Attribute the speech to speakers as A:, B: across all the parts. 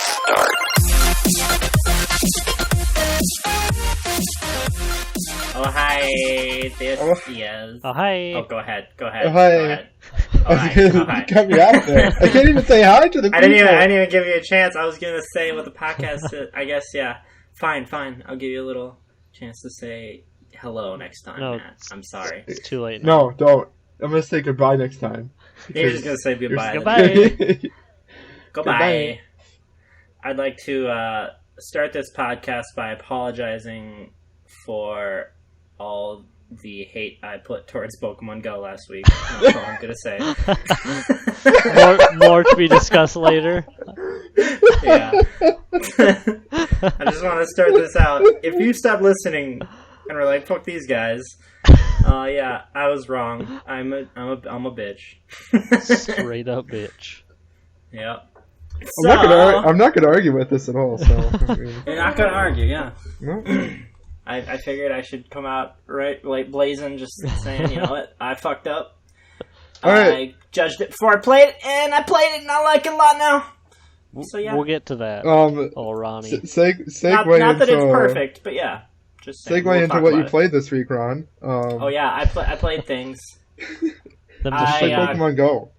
A: Press start.
B: Oh, hi. This is...
C: Oh, hi.
B: Oh, go ahead.
D: Oh, hi.
B: Oh, hi.
D: You cut me out there. I can't even say hi to the people.
B: I didn't even give you a chance. I was going to say what the podcast is. I guess, yeah. Fine. I'll give you a little chance to say hello next time,
C: No,
B: Matt. I'm sorry.
C: It's too late now.
D: No, don't. I'm going to say goodbye next time.
B: You're just going to say goodbye.
C: Goodbye.
B: Goodbye. I'd like to start this podcast by apologizing for all the hate I put towards Pokemon Go last week. That's all I'm going to say.
C: more to be discussed later.
B: Yeah. I just want to start this out. If you stop listening and were like, fuck these guys, yeah, I was wrong. I'm a bitch.
C: Straight up bitch.
B: Yep.
D: I'm not gonna argue with this at all. So
B: You're not gonna argue, yeah.
D: No.
B: I figured I should come out right, like blazing, just saying, you know what, I fucked up.
D: All right.
B: I judged it before I played it, and I played it, and I like it a lot now. So yeah,
C: We'll get to that. Ronnie.
D: Segue
B: not that
D: into,
B: it's perfect, but yeah, just saying,
D: segue
B: we'll
D: into
B: talk
D: what you
B: about it.
D: played this week, Ron.
B: Oh yeah, I played things.
C: Them
B: I-
D: Just play
C: machine-
D: Pokemon Go.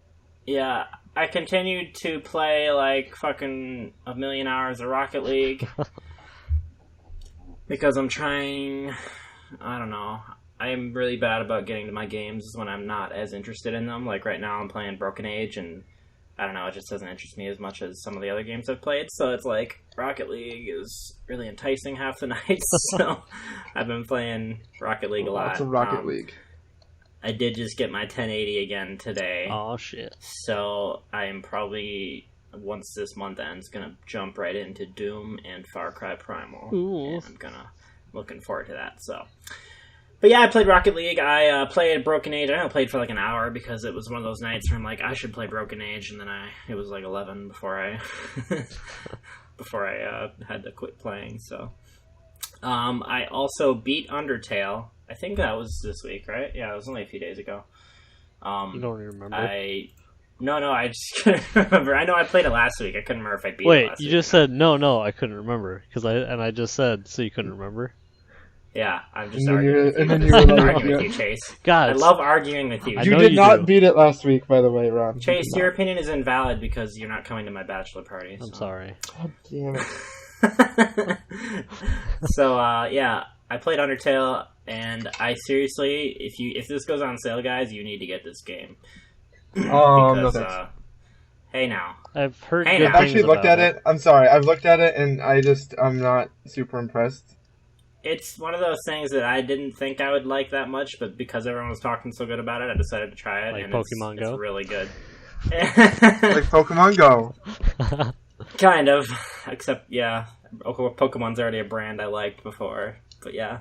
B: Yeah, I continued to play like fucking a million hours of Rocket League because I'm trying. I don't know. I'm really bad about getting to my games when I'm not as interested in them. Like right now, I'm playing Broken Age, and I don't know. It just doesn't interest me as much as some of the other games I've played. So it's like Rocket League is really enticing half the night. So I've been playing Rocket League a lot.
D: Lots of Rocket League.
B: I did just get my 1080 again today.
C: Oh shit.
B: So I am probably, once this month ends, gonna jump right into Doom and Far Cry Primal.
C: Ooh.
B: And I'm looking forward to that. So, but yeah, I played Rocket League. I played Broken Age. I only played for like an hour because it was one of those nights where I'm like, I should play Broken Age, and then it was like 11 before I had to quit playing. So, I also beat Undertale. I think that was this week, right? Yeah, it was only a few days ago.
C: You don't remember?
B: No, I just couldn't remember. I know I played it last week. I couldn't remember if I beat it
C: Wait,
B: last
C: you
B: week.
C: just said no, I couldn't remember I just said so you couldn't remember.
B: Yeah, I'm just
D: And then
B: arguing with you.
D: and then
B: I'm
D: you were like,
B: arguing with
D: yeah.
B: you, Chase.
C: God,
B: I love arguing with you.
C: I
D: You
C: know
D: did
C: you
D: not
C: do.
D: beat it last week, by the way, Ron.
B: Chase, your opinion is invalid because you're not coming to my bachelor party.
C: I'm sorry.
D: God damn it.
B: So, yeah, I played Undertale, and I seriously, if this goes on sale, guys, you need to get this game.
D: No
B: Because,
D: thanks.
B: hey now.
C: I've heard
B: Hey,
C: good
B: I've
D: I've
C: things
D: actually looked
C: about
D: at it. I'm sorry. I've looked at it, and I'm not super impressed.
B: It's one of those things that I didn't think I would like that much, but because everyone was talking so good about it, I decided to try it.
C: Like
B: and
C: Pokemon Go?
B: It's really good.
D: Like Pokemon Go.
B: Kind of. Except, yeah, Pokemon's already a brand I liked before. But yeah.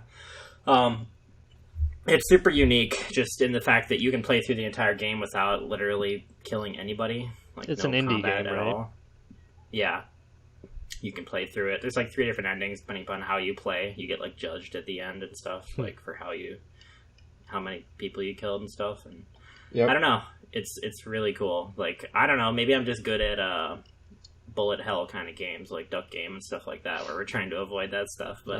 B: It's super unique, just in the fact that you can play through the entire game without literally killing anybody. Like,
C: It's
B: no
C: an indie
B: combat
C: game,
B: at
C: right?
B: all. Yeah. You can play through it. There's like 3 different endings depending upon how you play. You get like judged at the end and stuff, like for how many people you killed and stuff. And
D: Yep.
B: I don't know. It's really cool. Like, I don't know. Maybe I'm just good at bullet hell kind of games, like Duck Game and stuff like that, where we're trying to avoid that stuff. But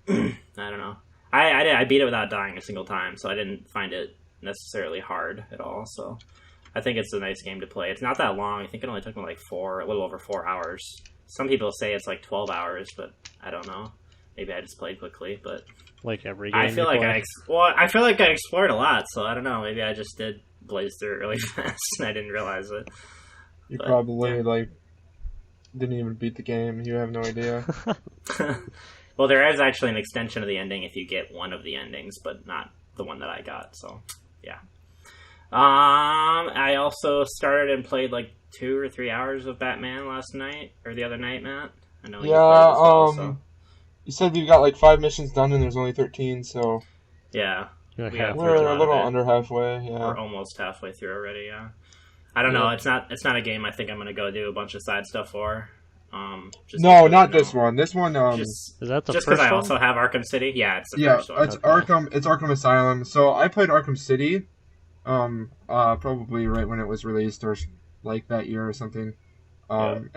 B: I don't know. I beat it without dying a single time, so I didn't find it necessarily hard at all. So I think it's a nice game to play. It's not that long. I think it only took me like a little over 4 hours. Some people say it's like 12 hours, but I don't know. Maybe I just played quickly, but
C: like every game.
B: I feel like I feel like I explored a lot, so I don't know. Maybe I just did blaze through it really fast and I didn't realize it.
D: You
B: But,
D: probably
B: yeah.
D: didn't even beat the game. You have no idea.
B: Well, there is actually an extension of the ending if you get one of the endings, but not the one that I got. So, yeah. I also started and played like 2 or 3 hours of Batman last night or the other night, Matt. I know you played as well. So.
D: You said you got like 5 missions done, and there's only 13, so
B: Yeah,
C: You're like
B: we have
C: halfway
D: we're
B: through
D: a
B: lot
D: little
B: of it.
D: under halfway.
B: We're
D: Yeah.
B: almost halfway through already. Yeah. I don't know. It's not a game I think I'm gonna go do a bunch of side stuff for. Just
D: No,
B: because,
D: not
B: you know,
D: this one. This one,
B: Just
C: Is that the
B: just
C: first
B: because I
C: one?
B: also have Arkham City. Yeah, it's the
D: yeah,
B: first one.
D: it's
C: Okay.
D: Arkham. It's Arkham Asylum. So I played Arkham City, probably right when it was released or like that year or something.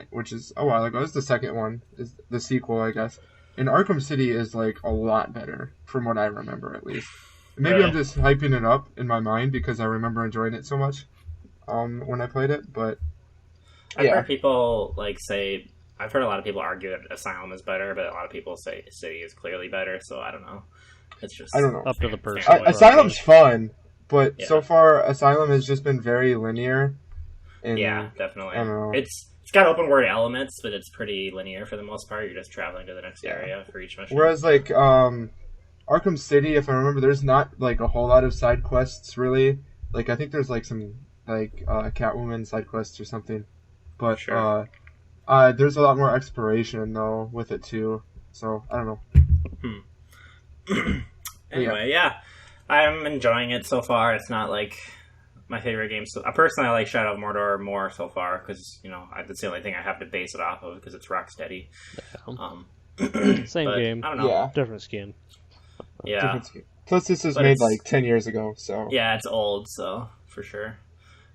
D: which is a while ago. It's the second one, is the sequel, I guess. And Arkham City is like a lot better, from what I remember at least. Maybe I'm just hyping it up in my mind because I remember enjoying it so much when I played it. But
B: I've heard people say. I've heard a lot of people argue that Asylum is better, but a lot of people say City is clearly better. So I don't know. It's just
D: I don't know.
C: Up to the person.
D: Asylum's fun, but so far Asylum has just been very linear. And,
B: yeah, definitely.
D: I don't know.
B: It's got open world elements, but it's pretty linear for the most part. You're just traveling to the next area for each mission.
D: Whereas Arkham City, if I remember, there's not like a whole lot of side quests really. Like I think there's like some Catwoman side quests or something, but there's a lot more exploration though with it too. So I don't know.
B: Anyway, I'm enjoying it so far. It's not like my favorite game. So, personally, I like Shadow of Mordor more so far because that's the only thing I have to base it off of because it's Rocksteady.
C: Same game.
B: I don't know.
D: Yeah.
C: Different skin.
B: Yeah.
D: Plus, this was made like 10 years ago, so
B: yeah, it's old, so for sure.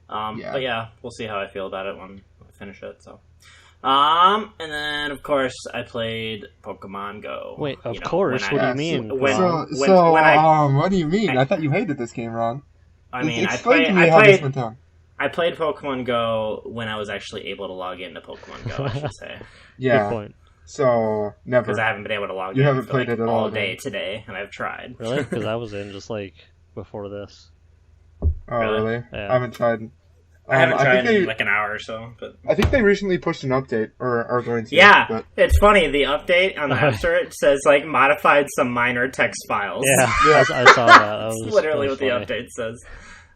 B: But yeah, we'll see how I feel about it when I finish it. So, and then of course I played Pokemon Go.
C: Wait, of course. What do you mean?
D: What do you mean? I thought you hated this game, Ron.
B: I mean,
D: explain to me how this went down.
B: I played Pokemon Go when I was actually able to log into Pokemon Go, I should say.
D: Yeah.
C: Good point.
D: So, never.
B: Because I haven't been able to log in.
D: You haven't
B: for,
D: played it at all
B: day today, and I've tried.
C: Really? Because I was in just before this.
D: Oh, really?
C: Yeah.
D: I haven't tried.
B: I haven't tried in like an hour or so. But
D: I think they recently pushed an update, or are going to.
B: Yeah,
D: but...
B: it's funny. The update on the App Store, it says modified some minor text files.
C: Yeah. I saw that.
B: That's literally what the update says.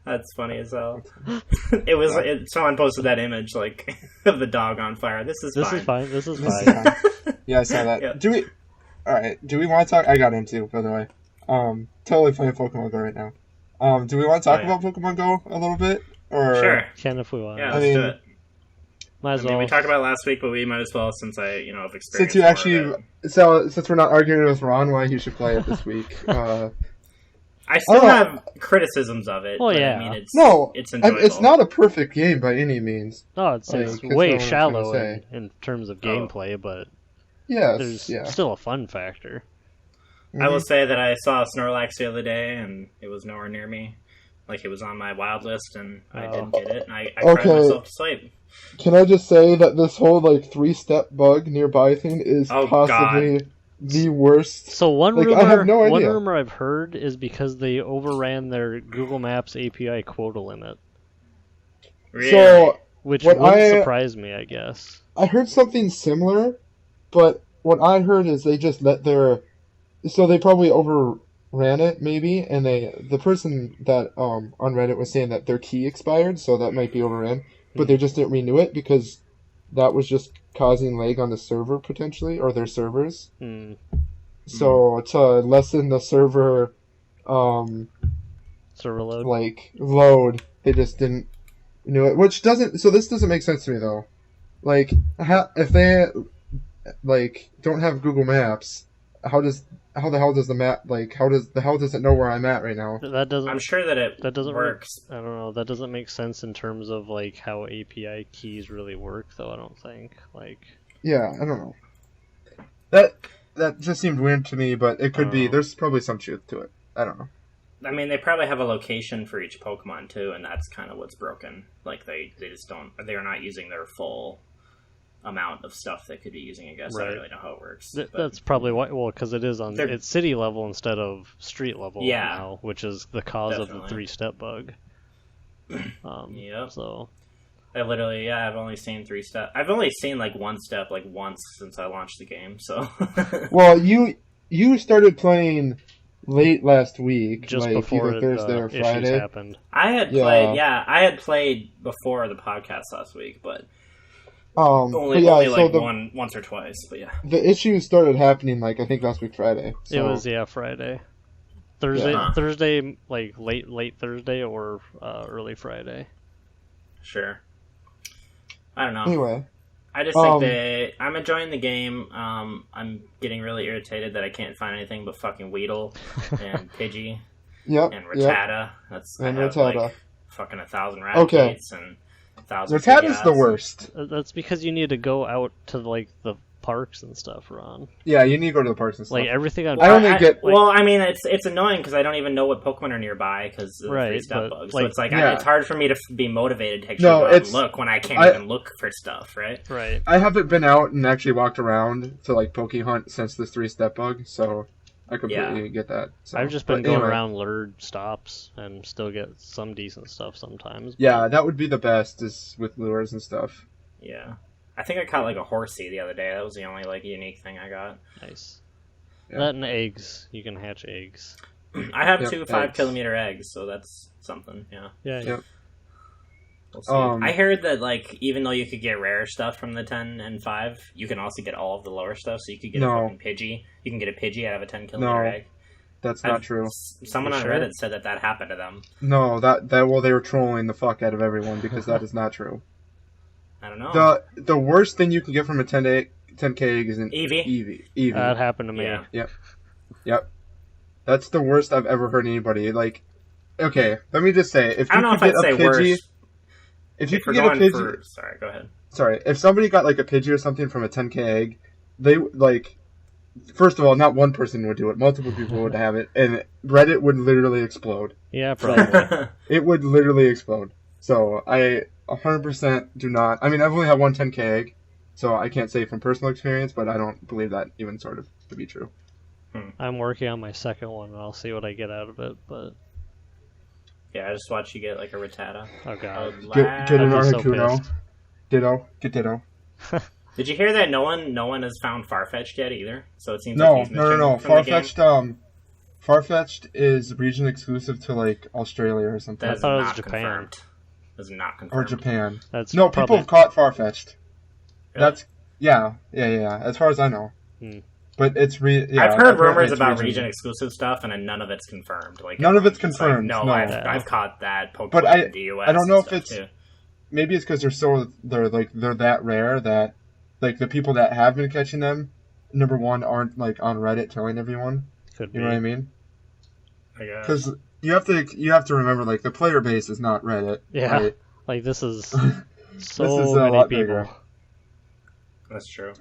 B: That's funny as hell. Someone posted that image of the dog on fire. This is fine.
C: This is fine.
D: Yeah, I saw that.
B: Yeah.
D: Alright, do we want to talk? I got into, by the way. Totally playing Pokemon Go right now. Do we want to talk about Pokemon Go a little bit? Or
B: sure.
C: Can if we want.
B: Yeah, let's do it.
C: Might as well.
B: We talked about it last week, but we might as well since I, have experienced.
D: Since we're not arguing with Ron why he should play it this week.
B: I still have criticisms of it.
C: Oh,
B: but,
C: yeah.
B: I mean,
D: it's
B: enjoyable.
D: It's not a perfect game by any means.
C: No, it's way shallow in terms of gameplay, but there's still a fun factor.
D: Mm-hmm.
B: I will say that I saw Snorlax the other day, and it was nowhere near me. It was on my wild list, and I didn't get it, and I cried myself to sleep.
D: Can I just say that this whole 3-step bug nearby thing is possibly the worst?
C: So one rumor,
D: I have no idea.
C: One rumor I've heard is because they overran their Google Maps API quota limit.
B: Really?
D: So,
C: which wouldn't surprise me, I guess. I
D: heard something similar, but what I heard is they just let so they probably overran it, maybe, and the person that on Reddit was saying that their key expired, so that might be overran, but they just didn't renew it because that was just causing lag on the server potentially, or their servers. So to lessen the server load, they just didn't renew it, which doesn't. So this doesn't make sense to me though. If they don't have Google Maps, how the hell does the map how does it know where I'm at right now?
C: That doesn't.
B: I'm sure that doesn't works.
C: I don't know. That doesn't make sense in terms of how API keys really work, though. I don't think
D: Yeah, I don't know. That just seemed weird to me, but it could be. There's probably some truth to it. I don't know.
B: I mean, they probably have a location for each Pokemon too, and that's kind of what's broken. They just don't. They're not using their full amount of stuff they could be using, I guess.
C: Right.
B: I don't really know how it works.
C: That's probably why. Well, because it is it's city level instead of street level now, which is the cause of the 3-step bug.
B: Yep.
C: So
B: I've only seen 3-step. I've only seen 1 step once since I launched the game. So.
D: Well, you started playing late last week,
C: just before
D: either Thursday or Friday.
C: Issues happened.
B: I had played before the podcast last week, but. Only once or twice, but yeah.
D: The issues started happening I think last week Friday. So.
C: It was Friday, Thursday, late Thursday or early Friday.
B: Sure. I don't know.
D: Anyway,
B: I just think I'm enjoying the game. I'm getting really irritated that I can't find anything but fucking Weedle and Pidgey.
D: Yep.
B: And Rattata.
D: Rattata.
B: Fucking 1,000 Raticates and. 1,000.
D: Rattata's the worst.
C: That's because you need to go out to like the parks and stuff, Ron.
D: Yeah, you need to go to the parks and stuff.
C: Like everything on.
D: I only get.
B: Well, I mean, it's annoying because I don't even know what Pokemon are nearby because of the free step bugs.
C: Like,
B: so it's like
D: yeah.
B: it's hard for me to be motivated to actually go out and look when I can't even look for stuff, right?
C: Right.
D: I haven't been out and actually walked around to like Poke Hunt since this 3-step bug, so I completely get that. So.
C: I've just been going around lured stops and still get some decent stuff sometimes.
D: Yeah, that would be the best is with lures and stuff.
B: Yeah. I think I caught like a horsey the other day. That was the only like unique thing I got.
C: Nice. Yeah. That and eggs. You can hatch eggs.
B: I have 2 5-kilometer eggs, so that's something. Yeah.
C: Yeah.
D: Yep.
B: We'll see. I heard that like even though you could get rare stuff from the 10 and 5, you can also get all of the lower stuff. So you could get a fucking Pidgey. You can get a Pidgey out of a 10-kilometer egg.
D: That's not true.
B: Someone on Reddit said that happened to them.
D: No, well they were trolling the fuck out of everyone because that is not true.
B: I don't know.
D: The worst thing you can get from a 10K egg is an Eevee.
C: That happened to me.
B: Yeah.
D: Yep. That's the worst I've ever heard anybody. Like, okay, let me just say, if you could get a Pidgey, if you could get a Pidgey,
B: sorry, go ahead.
D: Sorry, if somebody got like a Pidgey or something from a 10K egg, they like. First of all, not one person would do it. Multiple people would have it, and Reddit would literally explode.
C: Yeah, probably.
D: It would literally explode. So I 100% do not. I mean, I've only had one 10K egg, so I can't say from personal experience, but I don't believe that even sort of to be true.
C: I'm working on my second one, and I'll see what I get out of it. But
B: yeah, I just watched you get like a Rattata.
C: Oh god,
D: get an Articuno. Ditto. Get Ditto.
B: Did you hear that no one has found Farfetch'd yet either? So it seems
D: no. Farfetch'd is region exclusive to like Australia or something.
C: I thought it was Japan.
B: Confirmed. That's not confirmed.
D: Or Japan.
C: People
D: have caught Farfetch'd.
B: Really?
D: That's yeah. As far as I know. But it's
B: I've heard rumors about region exclusive stuff, and none of it's confirmed. Like
D: none of it's confirmed.
B: Like, no, I've caught that Pokemon
D: but
B: in the US.
D: I don't know if it's
B: too.
D: Maybe it's because they're that rare that like the people that have been catching them, number one, aren't like on Reddit telling everyone.
C: Could be.
D: You know what I mean?
B: I guess.
D: Because you have to remember like the player base is not Reddit.
C: Yeah.
D: Right?
C: Like this is so
D: this is a
C: many
D: lot
C: people.
D: Bigger.
B: That's true.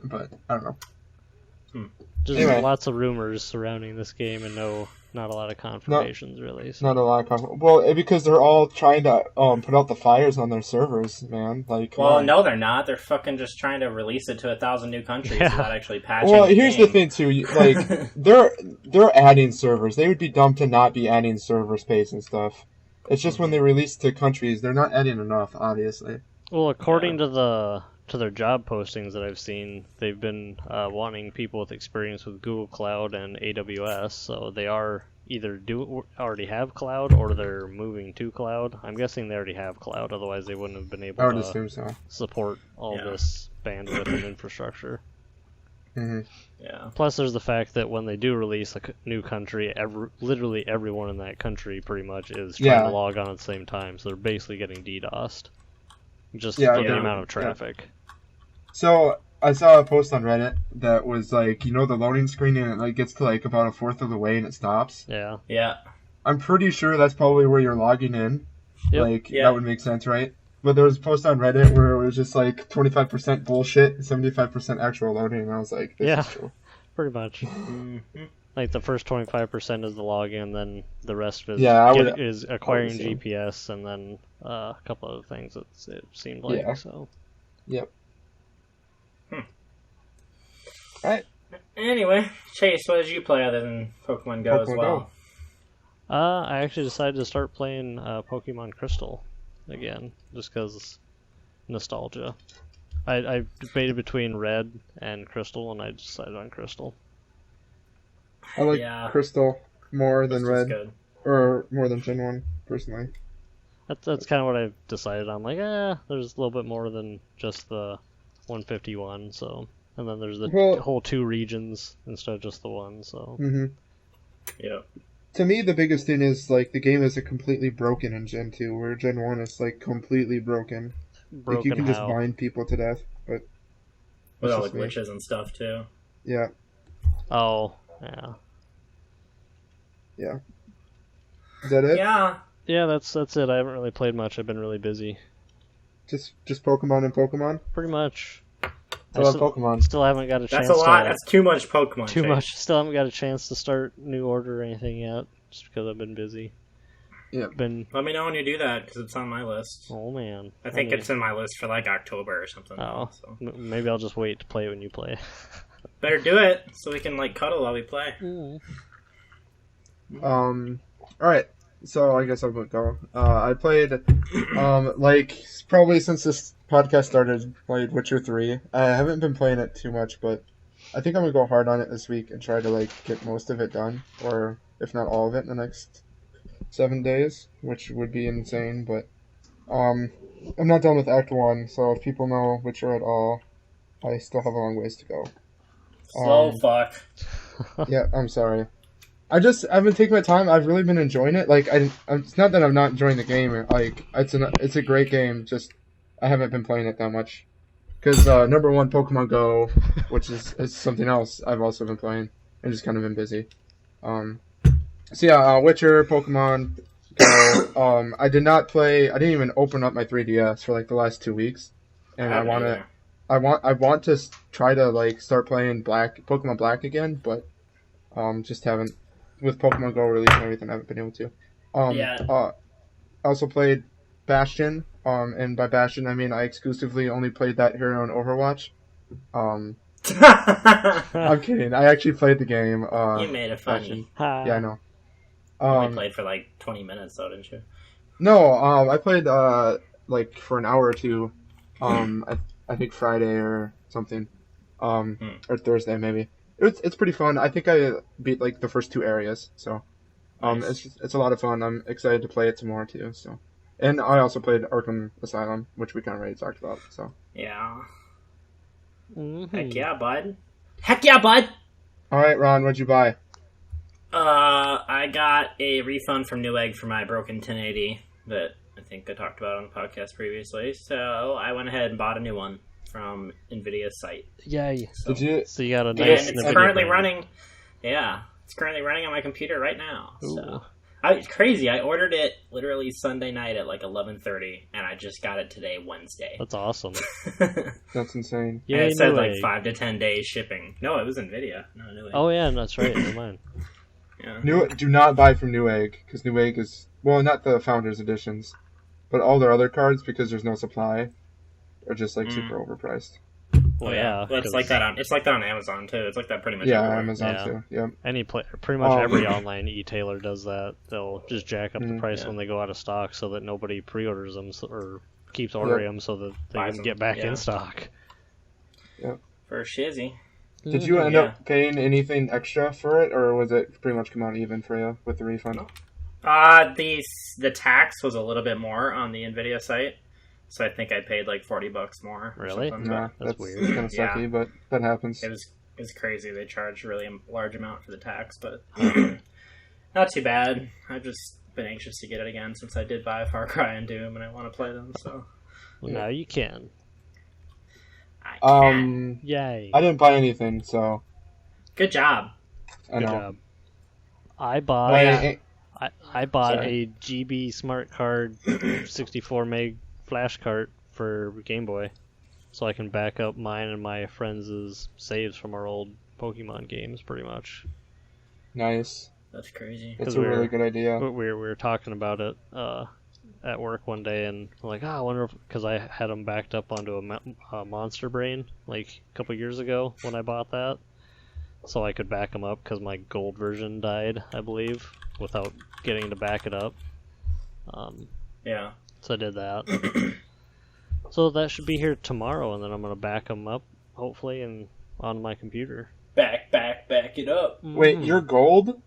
D: But I don't know.
C: Just lots of rumors surrounding this game and not a lot of confirmations really. So.
D: Not a lot of well, because they're all trying to put out the fires on their servers, man. Like,
B: well, no, they're not. They're fucking just trying to release it to 1,000 new countries without actually patching.
D: Well, here's the thing too. Like, they're adding servers. They would be dumb to not be adding server space and stuff. It's just when they release to countries, they're not adding enough, obviously.
C: Well, according to their job postings that I've seen, they've been wanting people with experience with Google Cloud and AWS, so they are either already have cloud or they're moving to cloud. I'm guessing they already have cloud, otherwise they wouldn't have been able to support all this bandwidth and infrastructure.
D: Mm-hmm.
B: Yeah.
C: Plus, there's the fact that when they do release a new country, literally everyone in that country pretty much is trying to log on at the same time, so they're basically getting DDoSed. Just for the amount of traffic.
D: Yeah. So I saw a post on Reddit that was like, the loading screen and it like gets to like about a fourth of the way and it stops.
C: Yeah.
B: Yeah.
D: I'm pretty sure that's probably where you're logging in.
C: Yep.
D: That would make sense, right? But there was a post on Reddit where it was just like 25% bullshit, 75% actual loading, and I was like, this is true.
C: Pretty much. Like the first 25% is the login, then the rest is is acquiring GPS, and then a couple other things. It seemed like so.
D: Yep. Alright.
B: Anyway, Chase, what did you play other than Pokemon Go as well?
C: I actually decided to start playing Pokemon Crystal again, just because nostalgia. I debated between Red and Crystal, and I decided on Crystal.
D: I like Crystal more than Red, or more than Gen 1, personally.
C: That's kind of what I've decided on. Like, there's a little bit more than just the 151, so... And then there's the whole 2 regions instead of just the 1, so...
D: Mm-hmm.
B: Yeah.
D: To me, the biggest thing is, like, the game isn't completely broken in Gen 2, where Gen 1 is, like, completely broken. Like, you can just bind people to death, but...
B: With all the glitches and stuff, too.
D: Yeah.
C: Oh, yeah.
D: Yeah. Is that it?
B: Yeah.
C: Yeah, that's it. I haven't really played much. I've been really busy.
D: Just Pokemon and Pokemon.
C: Pretty much.
D: I love Pokemon.
C: Still haven't got a chance.
B: That's a lot.
C: To,
B: That's too much Pokemon.
C: too
B: Chase.
C: much. Still haven't got a chance to start New Order or anything yet, just because I've been busy.
D: Yeah.
B: Let me know when you do that, because it's on my list.
C: Oh man.
B: I think it's in my list for like October or something.
C: Oh.
B: So.
C: Maybe I'll just wait to play it when you play.
B: Better do it so we can like cuddle while we play.
D: Alright, so I guess I'll go. I played, like, probably since this podcast started, played Witcher 3. I haven't been playing it too much, but I think I'm gonna go hard on it this week and try to, like, get most of it done, or if not all of it in the next 7 days, which would be insane, but, I'm not done with Act 1, so if people know Witcher at all, I still have a long ways to go.
B: Slow fuck.
D: Yeah, I'm sorry. I've been taking my time. I've really been enjoying it. Like, it's not that I'm not enjoying the game. Like, it's a great game. Just I haven't been playing it that much. Because number one, Pokemon Go, which is something else I've also been playing and just kind of been busy. So yeah, Witcher, Pokemon Go. I didn't even open up my 3DS for like the last 2 weeks, and I want to try to like start playing Pokemon Black again, but just haven't. With Pokemon Go release and everything, I haven't been able to. I also played Bastion, and by Bastion I mean I exclusively only played that hero in Overwatch. I'm kidding. I actually played the game.
B: You made it funny.
D: Yeah, I know.
B: You only played for like 20 minutes, though, didn't you?
D: No, I played like for an hour or two. I think Friday or something, or Thursday maybe. It's pretty fun. I think I beat like the first 2 areas, so nice. It's a lot of fun. I'm excited to play it some more too. So, and I also played Arkham Asylum, which we kind of already talked about. So
B: yeah.
C: Mm-hmm.
B: Heck yeah, bud. Heck yeah, bud.
D: All right, Ron, what'd you buy?
B: I got a refund from Newegg for my broken 1080 that I think I talked about on the podcast previously. So I went ahead and bought a new one from NVIDIA's site.
C: Yay!
B: So,
C: So you got a nice.
B: And it's currently running. Yeah, it's currently running on my computer right now.
C: Ooh.
B: So it's crazy. I ordered it literally Sunday night at like 11:30, and I just got it today, Wednesday.
C: That's awesome.
D: That's insane.
B: Yeah, it said like 5 to 10 days shipping. No, it was NVIDIA. No, Newegg.
C: Oh yeah, that's right. Never mind.
B: Yeah.
D: Do not buy from Newegg, because Newegg is, well, not the Founders Editions, but all their other cards, because there's no supply, are just like super overpriced.
C: Well, yeah.
B: Well, it's like that on Amazon too. It's like that pretty much.
D: Yeah,
B: everywhere.
D: Amazon too. Yeah.
C: Pretty much every online e-tailer does that. They'll just jack up the price when they go out of stock, so that nobody pre-orders them or keeps ordering them, so that they can get back in stock.
D: Yeah.
B: For shizzy.
D: Did you end up paying anything extra for it, or was it pretty much come out even for you with the refund?
B: The tax was a little bit more on the NVIDIA site, so I think I paid like $40 more.
C: Really?
D: Yeah,
C: that's weird.
D: Kind of sucky, but that happens.
B: It was crazy. They charged a really large amount for the tax, but not too bad. I've just been anxious to get it again since I did buy Far Cry and Doom, and I want to play them. So
C: now you can.
D: Yay! I didn't buy anything, so
B: good job.
C: Good job. I bought. I bought a GB Smart Card 64 meg flash cart for Game Boy, so I can back up mine and my friends' saves from our old Pokemon games, pretty much.
D: Nice.
B: That's crazy.
D: That's a really good idea.
C: We were talking about it at work one day, and I'm like, I wonder if, because I had them backed up onto a Monster Brain like a couple years ago when I bought that, so I could back them up because my gold version died, I believe, without getting to back it up.
B: Yeah.
C: So I did that. So that should be here tomorrow, and then I'm gonna back them up, hopefully, and on my computer.
B: Back it up.
D: Wait, your gold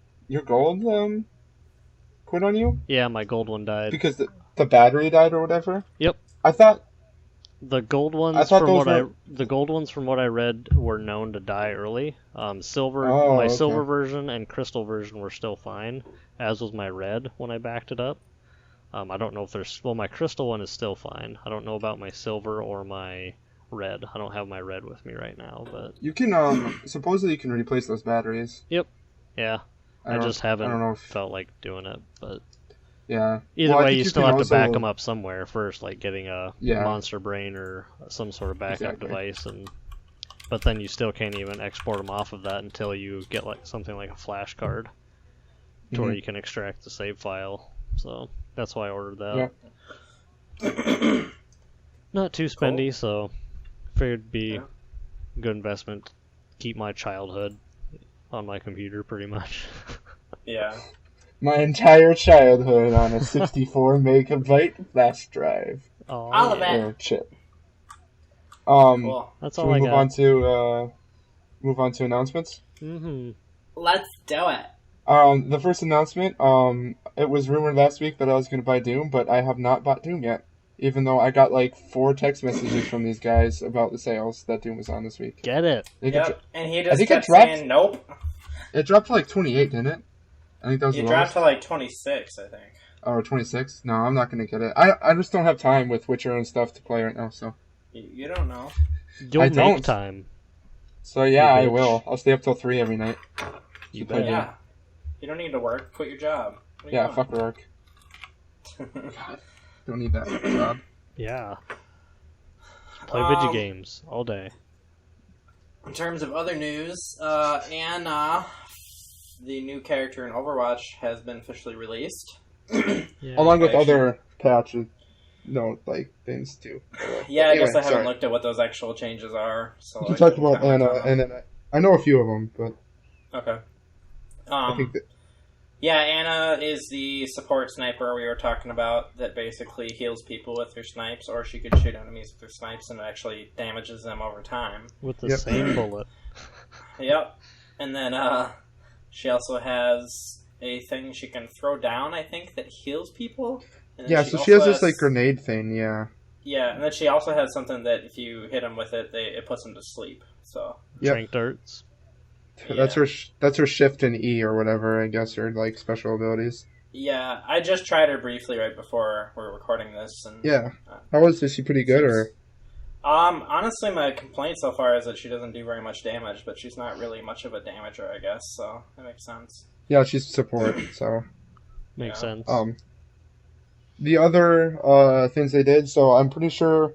D: quit on you?
C: Yeah, my gold one died
D: because the battery died or whatever.
C: Yep.
D: I thought
C: the gold ones the gold ones from what I read were known to die early. Silver version and crystal version were still fine, as was my red when I backed it up. I don't know if my crystal one is still fine. I don't know about my silver or my red. I don't have my red with me right now, but
D: you can supposedly you can replace those batteries.
C: Yep. Yeah. I just haven't felt like doing it, but
D: Yeah.
C: Either
D: Well, I
C: way,
D: think
C: you
D: you
C: still
D: can
C: have to back
D: also-
C: them up somewhere first, like getting a
D: Yeah.
C: Monster Brain or some sort of backup
D: Exactly.
C: device, but then you still can't even export them off of that until you get like something like a flash card to where
D: Mhm.
C: you can extract the save file. So that's why I ordered that.
D: Yeah.
C: Not too spendy, so figured it'd be
B: Yeah.
C: a good investment to keep my childhood on my computer, pretty much.
B: Yeah.
D: My entire childhood on a 64 megabyte flash drive
C: Oh,
B: All of
C: yeah.
B: it.
D: or chip.
B: Cool.
C: That's
D: Should
C: all
D: we
C: I
D: move
C: got.
D: move on to announcements?
C: Mm-hmm.
B: Let's do it.
D: The first announcement, it was rumored last week that I was going to buy Doom, but I have not bought Doom yet. Even though I got like 4 text messages from these guys about the sales that Doom was on this week.
C: Get it.
D: I think
B: Yep. And he
D: I
B: just
D: think it
B: kept
D: dropped-
B: saying nope.
D: it dropped to like 28, didn't it? I think that was
B: You
D: the
B: dropped
D: lowest.
B: to like 26, I think.
D: Or 26? No, I'm not going to get it. I just don't have time with Witcher and stuff to play right now, so.
B: You don't know.
C: You'll
D: I
C: make
D: don't.
C: time.
D: So yeah,
C: You
D: I
C: bitch.
D: will. I'll stay up till 3 every night.
C: You
D: play
C: bet.
D: Doom.
B: Yeah. You don't need to work. Quit your job. What are
D: Yeah,
B: you
D: fuck work.
B: doing?
D: Don't need that job.
C: Yeah. Play video
B: Um,
C: games all day.
B: In terms of other news, Anna, the new character in Overwatch, has been officially released.
C: Yeah.
D: Along with
B: Actually-
D: other patches. No, like, things too.
B: Yeah, I guess I haven't
D: sorry.
B: looked at what those actual changes are. So
D: You can
B: I
D: talk
B: can
D: about
B: comment
D: Anna,
B: on them.
D: and then I know a few of them, but
B: Okay.
D: I think that...
B: Yeah, Anna is the support sniper we were talking about that basically heals people with her snipes, or she could shoot enemies with her snipes and it actually damages them over time.
C: With the
D: Yep.
C: same bullet.
B: Yep. And then she also has a thing she can throw down, I think, that heals people. And then
D: Yeah, so she has
B: also
D: this, like, grenade thing, yeah.
B: Yeah, and then she also has something that if you hit them with it, it puts them to sleep. So
D: Yep.
C: Trank darts.
D: That's her shift and E or whatever, I guess, or, like, special abilities.
B: yeah, I just tried her briefly right before we were recording this, and
D: Yeah. How is she pretty good, or...
B: honestly, my complaint so far is that she doesn't do very much damage, but she's not really much of a damager, I guess. So that makes sense.
D: Yeah, she's support, so...
C: Makes
B: Yeah.
C: sense.
D: The other things they did, so I'm pretty sure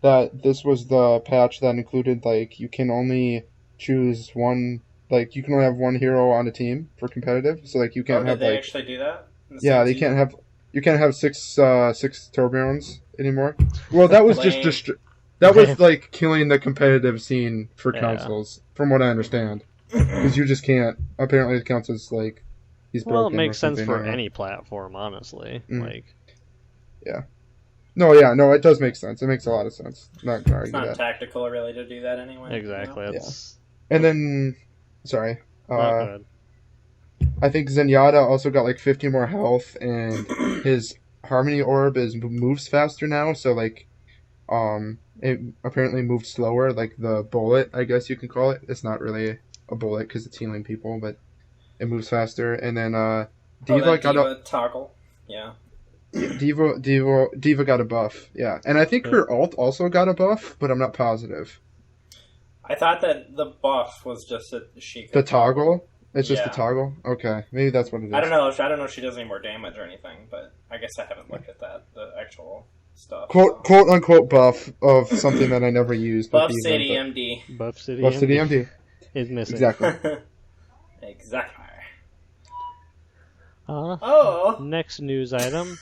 D: that this was the patch that included, like, you can only choose one, like, you can only have one hero on a team for competitive, so, like, you can't
B: Did
D: have,
B: they
D: like,
B: actually do that? in the
D: yeah,
B: same
D: they
B: season?
D: can't have, you can't have six Torbjorns anymore. Well, that was just,
B: Lame.
D: that was, like, killing the competitive scene for
C: Yeah.
D: consoles, from what I understand. Because you just can't, apparently it counts as, like, he's broken
C: Well, it
D: or
C: makes sense
D: something,
C: for
D: I don't know.
C: any platform, honestly.
D: Mm.
C: Like,
D: No, it does make sense. It makes a lot of sense. Not gonna
B: It's
D: argue
B: not
D: that.
B: tactical really to do that anyway.
C: exactly.
B: You know?
C: That's
D: And then, sorry,
C: not good.
D: I think Zenyatta also got like 50 more health, and his Harmony Orb moves faster now. So like, it apparently moved slower. Like the bullet, I guess you can call it. It's not really a bullet because it's healing people, but it moves faster. And then Diva
B: that
D: got
B: Diva toggle. Yeah.
D: Diva got a buff. Yeah, and I think her ult also got a buff, but I'm not positive.
B: I thought that the buff was just that she could
D: The toggle. It's just
B: Yeah.
D: the toggle? Okay, maybe that's what it is.
B: I don't know if she does any more damage or anything, but I guess I haven't looked at the actual stuff.
D: Quote unquote buff of something that I never used. with
B: Buff
D: Diva,
B: City
D: but-
B: MD.
C: Buff City,
D: Buff City
C: MD
D: MD.
C: is missing.
D: Exactly.
B: Exactly.
C: Oh.
B: Oh.
C: Next news item.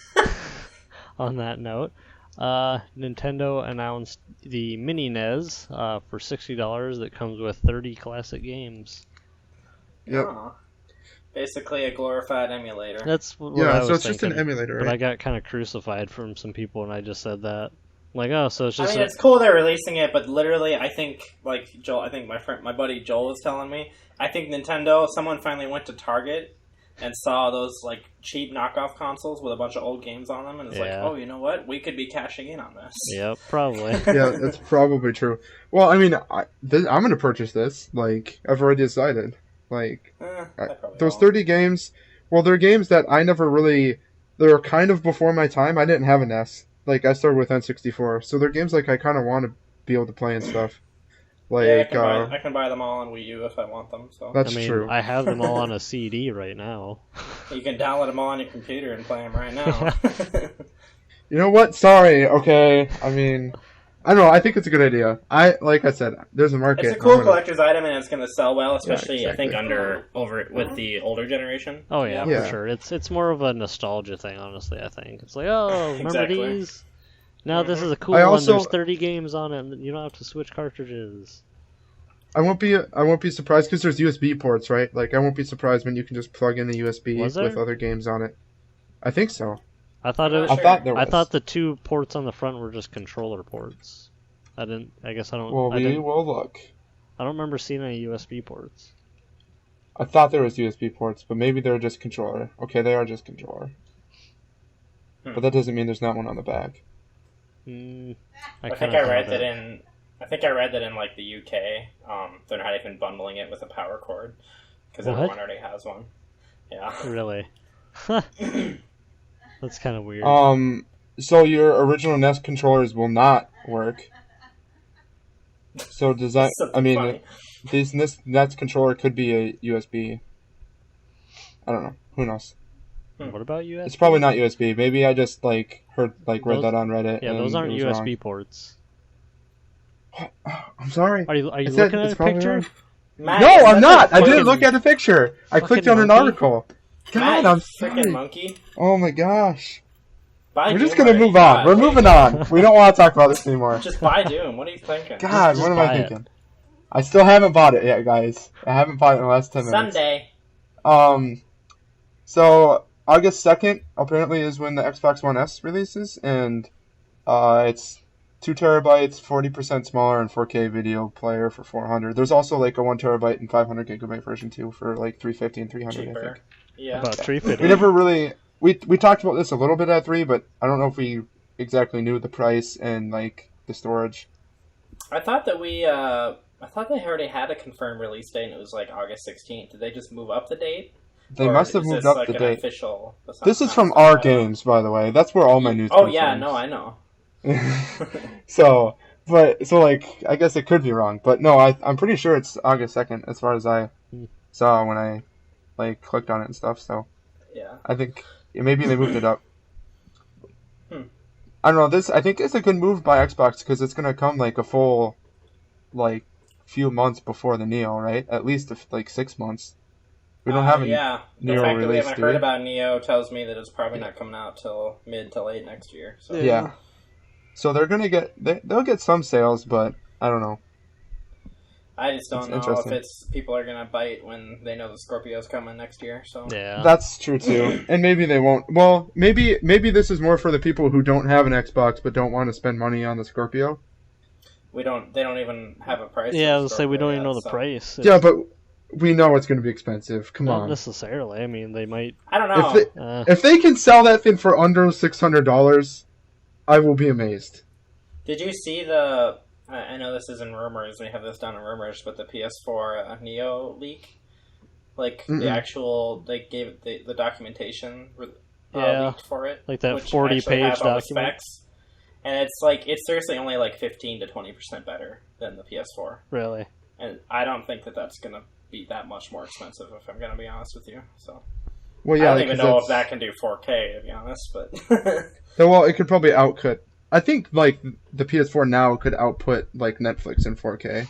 C: On that note, Nintendo announced the Mini NES for $60 that comes with 30 classic games.
D: Yep.
B: Oh. Basically a glorified emulator.
C: That's what I
D: Yeah,
C: was
D: so it's just an
C: thinking.
D: emulator,
C: But I
D: right?
C: got kind of crucified from some people when I just said that. Like, oh, so it's
B: I
C: just
B: mean, it's cool they're releasing it, but literally, I think, like Joel, I think my buddy Joel was telling me, I think Nintendo, someone finally went to Target and saw those like cheap knockoff consoles with a bunch of old games on them, and it's like,
C: Yeah.
B: oh, you know what? We could be cashing in on this.
C: Yep, probably.
D: Yeah, that's probably true. Well, I mean, I'm going to purchase this. Like, I've already decided. Like,
B: I probably
D: those
B: won't.
D: 30 games, well, they're games that I never really, they're kind of before my time. I didn't have an S. Like, I started with N64. So they're games like I kind of want to be able to play and stuff. Like,
B: I can buy them all on Wii U if I want them. So
D: that's
C: I mean,
D: true.
C: I have them all on a CD right now.
B: you can download them all on your computer and play them right now.
D: You know what? Sorry. Okay. I mean, I don't know. I think it's a good idea. Like I said, there's a market.
B: It's a cool collector's item, and it's going to sell well, especially
D: exactly.
B: I think over with the older generation.
C: Oh yeah,
D: Yeah.
C: for sure. It's more of a nostalgia thing, honestly. I think it's like, oh, remember
B: Exactly.
C: these? Now this is a cool
D: I
C: one.
D: also-
C: There's 30 games on it, and you don't have to switch cartridges.
D: I won't be surprised because there's USB ports, right? Like, I won't be surprised when you can just plug in the USB
C: Was there?
D: with other games on it. I think so.
C: I thought
B: I'm
C: it.
B: not
D: I thought there
C: I
D: was.
C: thought the 2 ports on the front were just controller ports. I didn't. I guess I don't.
D: Well,
C: I
D: we
C: didn't-
D: will look.
C: I don't remember seeing any USB ports.
D: I thought there was USB ports, but maybe they're just controller. Okay, they are just controller. But that doesn't mean there's not one on the back.
C: Mm,
B: I think
C: kinda
B: I read
C: doubt
B: that
C: it.
B: in. I think I read that in like the UK, they're not even bundling it with a power cord because
C: What?
B: everyone already has one. Yeah.
C: Really. That's kind of weird.
D: So your original NES controllers will not work. So does that?
B: Something
D: I mean,
B: funny.
D: this NES controller could be a USB. I don't know. Who knows?
C: What about USB?
D: It's probably not USB. Maybe I just read
C: Those-
D: that on Reddit.
C: Yeah,
D: and
C: those aren't
D: it was
C: USB
D: wrong.
C: ports.
D: I'm sorry.
C: Are you
D: I said
C: looking at
D: it's
C: a
D: probably
C: picture?
D: wrong.
B: Matt,
D: No,
B: is
D: I'm
B: that
D: not.
B: the
D: I didn't
B: fucking-
D: look at a picture. I clicked
C: fucking
D: on an
C: monkey?
D: article.
B: Matt,
D: God, I'm
B: freaking
D: sorry.
B: monkey.
D: Oh my gosh.
B: Buy
D: We're
B: Doom
D: just gonna
B: already.
D: move on.
B: God,
D: We're
B: what are you
D: moving on. We don't want to talk about this anymore.
B: Just buy Doom. What are you thinking?
D: God,
C: just
D: what am
C: buy
D: I
C: it.
D: thinking? I still haven't bought it yet, guys. I haven't bought it in the last 10 minutes.
B: Someday.
D: So August 2nd apparently is when the Xbox One S releases, and it's 2 terabytes, 40% smaller, and 4K video player for $400. There's also like a 1 terabyte and 500 gigabyte version too for like $350 and $300. I
B: Cheaper.
D: think.
B: Yeah.
C: About 350.
D: We never really we talked about this a little bit at 3, but I don't know if we exactly knew the price and like the storage.
B: I thought that I thought they already had a confirmed release date, and it was like August 16th. Did they just move up the date?
D: They
B: Or
D: must have
B: is
D: moved
B: this
D: up
B: like
D: the
B: an
D: date.
B: Official,
D: This is from
B: I
D: our
B: don't know.
D: games, by the way. That's where all my news
B: Oh
D: comes
B: yeah,
D: from.
B: no, I know.
D: So like I guess it could be wrong, but no, I'm pretty sure it's August 2nd as far as I saw when I like clicked on it and stuff. So
B: Yeah.
D: I think maybe they moved it up.
B: Hmm.
D: I don't know. I think it's a good move by Xbox because it's gonna come like a full like few months before the Neo, right? At least like 6 months. We don't have a
B: yeah. The
D: Neo
B: fact that we
D: release,
B: haven't
D: do
B: heard
D: we?
B: about Neo tells me that it's probably not coming out till mid to late next year. So
D: Yeah. So they're gonna they'll get some sales, but I don't know.
B: I just don't
D: It's
B: know if
D: interesting.
B: people are gonna bite when they know the Scorpio's coming next year. So
C: Yeah.
D: That's true too, and maybe they won't. Well, maybe this is more for the people who don't have an Xbox but don't want to spend money on the Scorpio.
B: they don't even have a price.
C: Yeah, I
B: for
C: was gonna say we
B: Scorpio
C: don't even
B: yet,
C: know the
B: so-
C: price.
D: Yeah, but we know it's going to be expensive. Come
C: Not
D: on.
C: necessarily. I mean, they might.
B: I don't know.
D: If they can sell that thing for under $600, I will be amazed.
B: Did you see the? I know this is in rumors. We have this down in rumors, but the PS4 Neo leak, like
D: Mm-mm.
B: the actual, they gave the documentation
C: Yeah.
B: leaked for it,
C: Like that
B: which
C: 40-page
B: actually has all the
C: document?
B: specs. And it's seriously only like 15 to 20% better than the PS4,
C: Really.
B: and I don't think that that's gonna be that much more expensive. If I'm gonna be honest with you, so
D: Well, yeah,
B: I don't even
D: 'cause
B: know if
D: that's-
B: that can do 4K to be honest, but
D: Well, it could probably outcut. I think like the PS4 now could output like Netflix in 4K.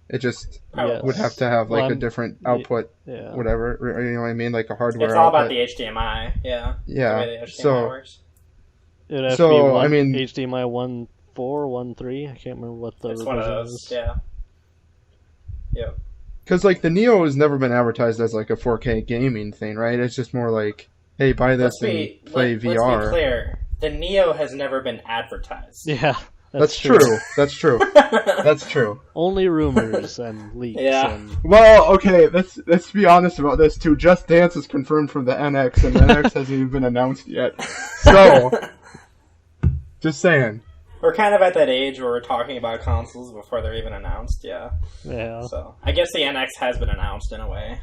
D: It just
B: Probably.
D: would have to have like
C: Well,
D: a different output,
C: Yeah.
D: whatever. You know what I mean? Like a hardware.
B: it's all about
D: output.
B: the HDMI. Yeah,
D: Yeah,
B: the way the HDMI
D: so-
B: works.
C: It would have
D: So,
C: to be
D: I mean-
C: HDMI 1.4, 1.3. I can't remember what the
B: It's one of
C: revision
B: those.
C: is.
B: Yeah. Yep.
D: Because like the Neo has never been advertised as like a 4K gaming thing, right? It's just more like, hey, buy this and play VR.
B: Let's be clear. The Neo has never been advertised.
C: Yeah.
D: That's true. That's true. That's true.
C: Only rumors and leaks.
B: Yeah.
C: And
D: Well, okay, let's be honest about this too. Just Dance is confirmed from the NX, and the NX hasn't even been announced yet. So, just saying.
B: We're kind of at that age where we're talking about consoles before they're even announced. Yeah.
C: yeah.
B: So I guess the NX has been announced in a way.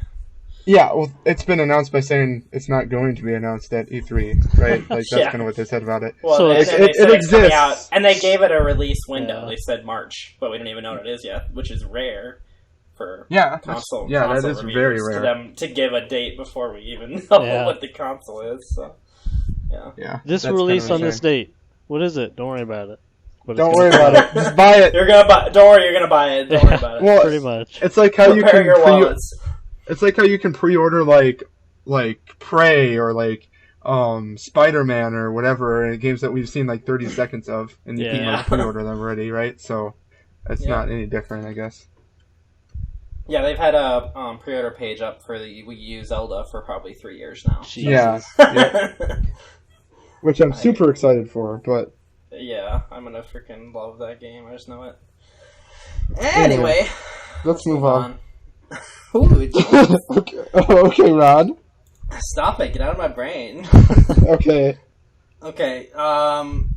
D: Yeah, well, it's been announced by saying it's not going to be announced at E3, right? Like, that's
B: Yeah.
D: kind of what they said about it.
B: Well,
C: So
B: they
C: it
B: said it's coming
D: exists.
B: out, and they gave it a release window.
C: Yeah.
B: They said March, but we don't even know what it is yet, which is rare for
D: Yeah,
B: console.
D: yeah, that
B: console
D: is
B: reviews
D: very
B: for
D: rare.
B: them to give a date before we even know
C: Yeah.
B: what the console is. So, yeah.
D: Yeah.
C: This
D: that's
C: release
D: kind
C: on
D: of
C: this date. What is it? Don't worry about it. But it's
D: Don't
C: gonna
D: worry
C: come
D: about
C: out.
D: it. Just buy it.
B: You're gonna buy. Don't worry, you're gonna buy it. Don't worry about it.
D: Well,
C: Pretty much.
D: It's like how you
B: Prepare
D: can
B: your wallets.
D: It's like how you can pre-order like Prey or like Spider-Man or whatever, games that we've seen like 30 seconds of, and you can
C: Yeah.
D: like pre-order them already, right? So it's
B: Yeah.
D: not any different, I guess.
B: Yeah, they've had a pre-order page up for the Wii U Zelda for probably 3 years now.
C: Jesus.
D: Yeah, which I'm super excited for, but
B: Yeah, I'm gonna freaking love that game. I just know it. Anyway,
D: let's move on.
B: Ooh, jeez.
D: Okay, Ron.
B: Stop it! Get out of my brain.
D: Okay.
B: Okay.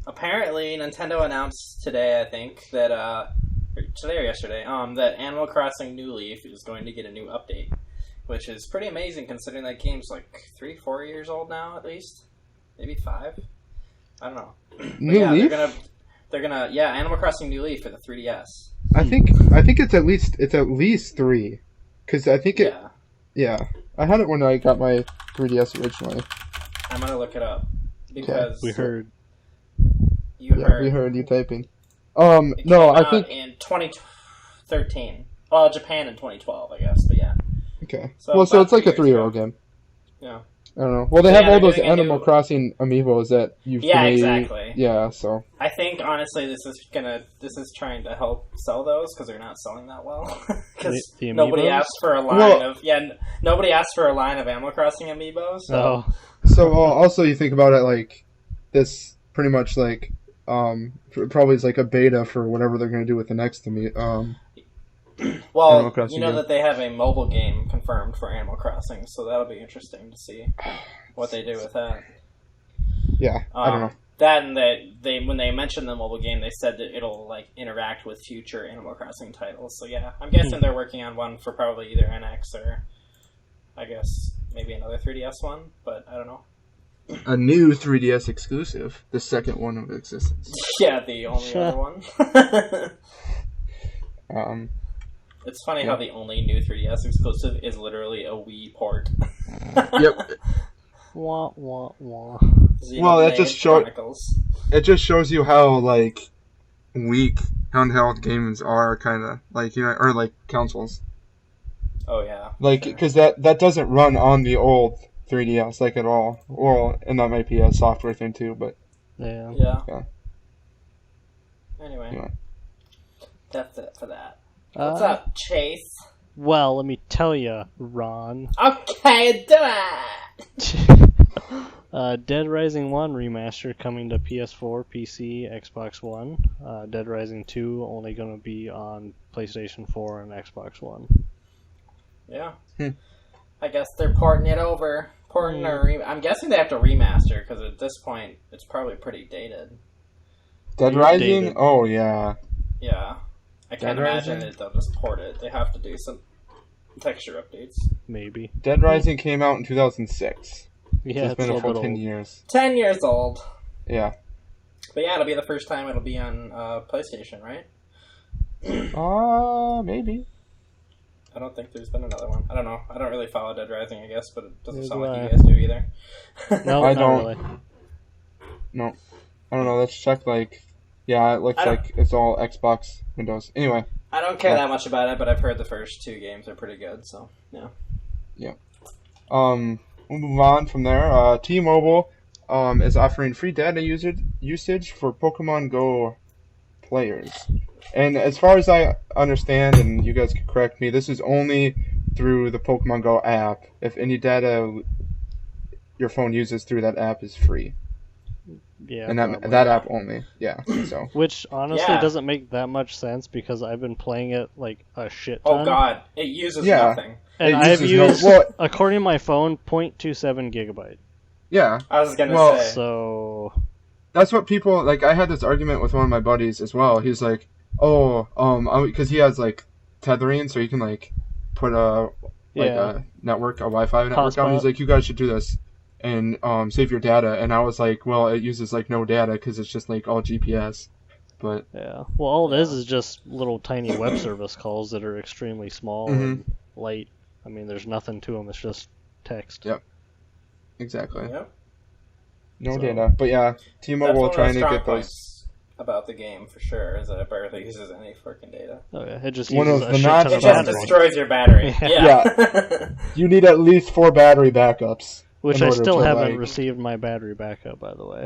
B: Apparently, Nintendo announced today, I think, that today or yesterday, that Animal Crossing New Leaf is going to get a new update, which is pretty amazing considering that game's like 3-4 years old now, at least, maybe 5. I don't know. But
D: New
B: yeah,
D: Leaf?
B: They're gonna Animal Crossing New Leaf for the 3DS.
D: I think it's at least 3, because I think it.
B: Yeah,
D: Yeah, I had it when I got my 3DS originally.
B: I'm gonna look it up because
C: We heard.
B: you
D: Yeah,
B: heard.
D: we heard you typing.
B: It
D: No,
B: came
D: I
B: out
D: think.
B: in 2013. Well, Japan in 2012, I guess. But yeah,
D: Okay.
B: So
D: Well, so
B: about
D: it's like
B: 3
D: a
B: years
D: 3-year-old
B: ago.
D: game.
B: yeah,
D: I don't know. Well, they
B: So,
D: have
B: yeah,
D: all
B: they're
D: those
B: doing a
D: Animal
B: new-
D: Crossing amiibos that you've
B: Yeah,
D: made.
B: exactly.
D: Yeah, so.
B: I think honestly, this is trying to help sell those because they're not selling that well. Because
C: The
B: nobody
C: amiibos?
B: asked for a line
D: Well-
B: nobody asked for a line of Animal Crossing amiibos. So.
C: Oh,
D: So also you think about it like this pretty much like probably is like a beta for whatever they're going to do with the next Animal
B: Well,
D: Crossing
B: you know
D: game.
B: that they have a mobile game confirmed for Animal Crossing, so that'll be interesting to see what they do with that.
D: Yeah, I don't know.
B: That and that they when they mentioned the mobile game, they said that it'll like interact with future Animal Crossing titles. So yeah, I'm guessing they're working on one for probably either NX or I guess maybe another 3DS one, but I don't know.
D: A new 3DS exclusive, the second one of existence.
B: Yeah, the only
C: Sure.
B: other one. It's funny
D: Yeah.
B: how the only new 3DS exclusive is literally a Wii port.
D: Yep.
C: wah wah wah.
D: Well, that
B: Xenoblade
D: just showed-
B: Chronicles.
D: It just shows you how like weak handheld games are, kind of like or like consoles,
B: Oh yeah.
D: like
B: sure.
D: because that doesn't run on the old 3DS like at all. Well, and that might be a software thing too, but
C: Yeah.
B: Yeah.
D: Yeah.
B: Anyway.
D: Anyway.
B: That's it for that. What's
C: Uh,
B: up, Chase?
C: Well, let me tell you, Ron.
B: Okay, do it!
C: Dead Rising 1 remaster coming to PS4, PC, Xbox One. Dead Rising 2 only going to be on PlayStation 4 and Xbox One.
B: Yeah.
D: Hmm.
B: I guess they're porting it over. I'm guessing they have to remaster, because at this point, it's probably pretty dated.
D: Dead
C: You're
D: Rising.
C: dated.
D: Oh yeah.
B: Yeah. I can't
D: Dead
B: imagine
D: Rising?
B: that they'll just port it. They have to do some texture updates.
C: Maybe.
D: Dead Rising came out in 2006.
C: Yeah,
D: It's
C: it's
D: been
C: a
D: a
C: little
D: full
C: bit
D: 10
C: old.
D: years.
B: 10 years old.
D: Yeah.
B: But yeah, it'll be the first time it'll be on PlayStation, right?
D: Maybe.
B: I don't think there's been another one. I don't know. I don't really follow Dead Rising, I guess, but it doesn't
C: Neither
B: sound
C: do
B: like
C: I.
B: you guys do either.
C: No,
D: I
C: not
D: don't.
C: really.
D: No. I don't know. Let's check. Like, yeah, it looks
B: I don't-
D: like it's all Xbox Windows. Anyway.
B: I don't care
D: Yeah.
B: that much about it, but I've heard the first 2 games are pretty good, so yeah.
D: We'll move on from there. T-Mobile is offering free data usage for Pokemon Go players. And as far as I understand, and you guys can correct me, this is only through the Pokemon Go app. If any data your phone uses through that app is free.
C: Yeah,
D: And
C: probably.
D: that app only. Yeah, so.
C: Which honestly
B: Yeah.
C: doesn't make that much sense because I've been playing it like a shit ton.
B: Oh god, it uses
D: Yeah.
B: nothing.
C: And
D: It
C: I've
D: uses no-
C: used,
D: well-
C: according to my phone, 0.27 gigabyte.
D: Yeah.
B: I was gonna
D: Well,
B: say.
C: So
D: That's what people like. I had this argument with one of my buddies as well. He's like, "Oh, because he has like tethering, so he can like put a like
C: Yeah.
D: a network, a Wi-Fi network down.
C: Hotspot.
D: He's like, you guys should do this and save your data. And I was like, well, it uses like no data because it's just like all GPS. But
C: Yeah. Well, all it is just little tiny web service calls that are extremely small and light. I mean, there's nothing to them. It's just text.
D: Yep. Exactly.
B: Yep.
D: No
C: So-
D: data. But yeah,
B: That's
D: T-Mobile
B: one of
D: trying
B: the
D: to
B: strong
D: get those.
B: points about the game for sure is that it barely uses any freaking data.
C: Oh yeah, it just
D: One
C: uses
D: of
C: a
D: the
C: shit
D: not-
C: ton
B: It
C: of
B: just
C: battery,
B: destroys your battery. Yeah.
D: You need at least 4 battery backups.
C: which
D: in
C: I
D: order
C: still
D: to,
C: haven't
D: like-
C: received my battery backup, by the way.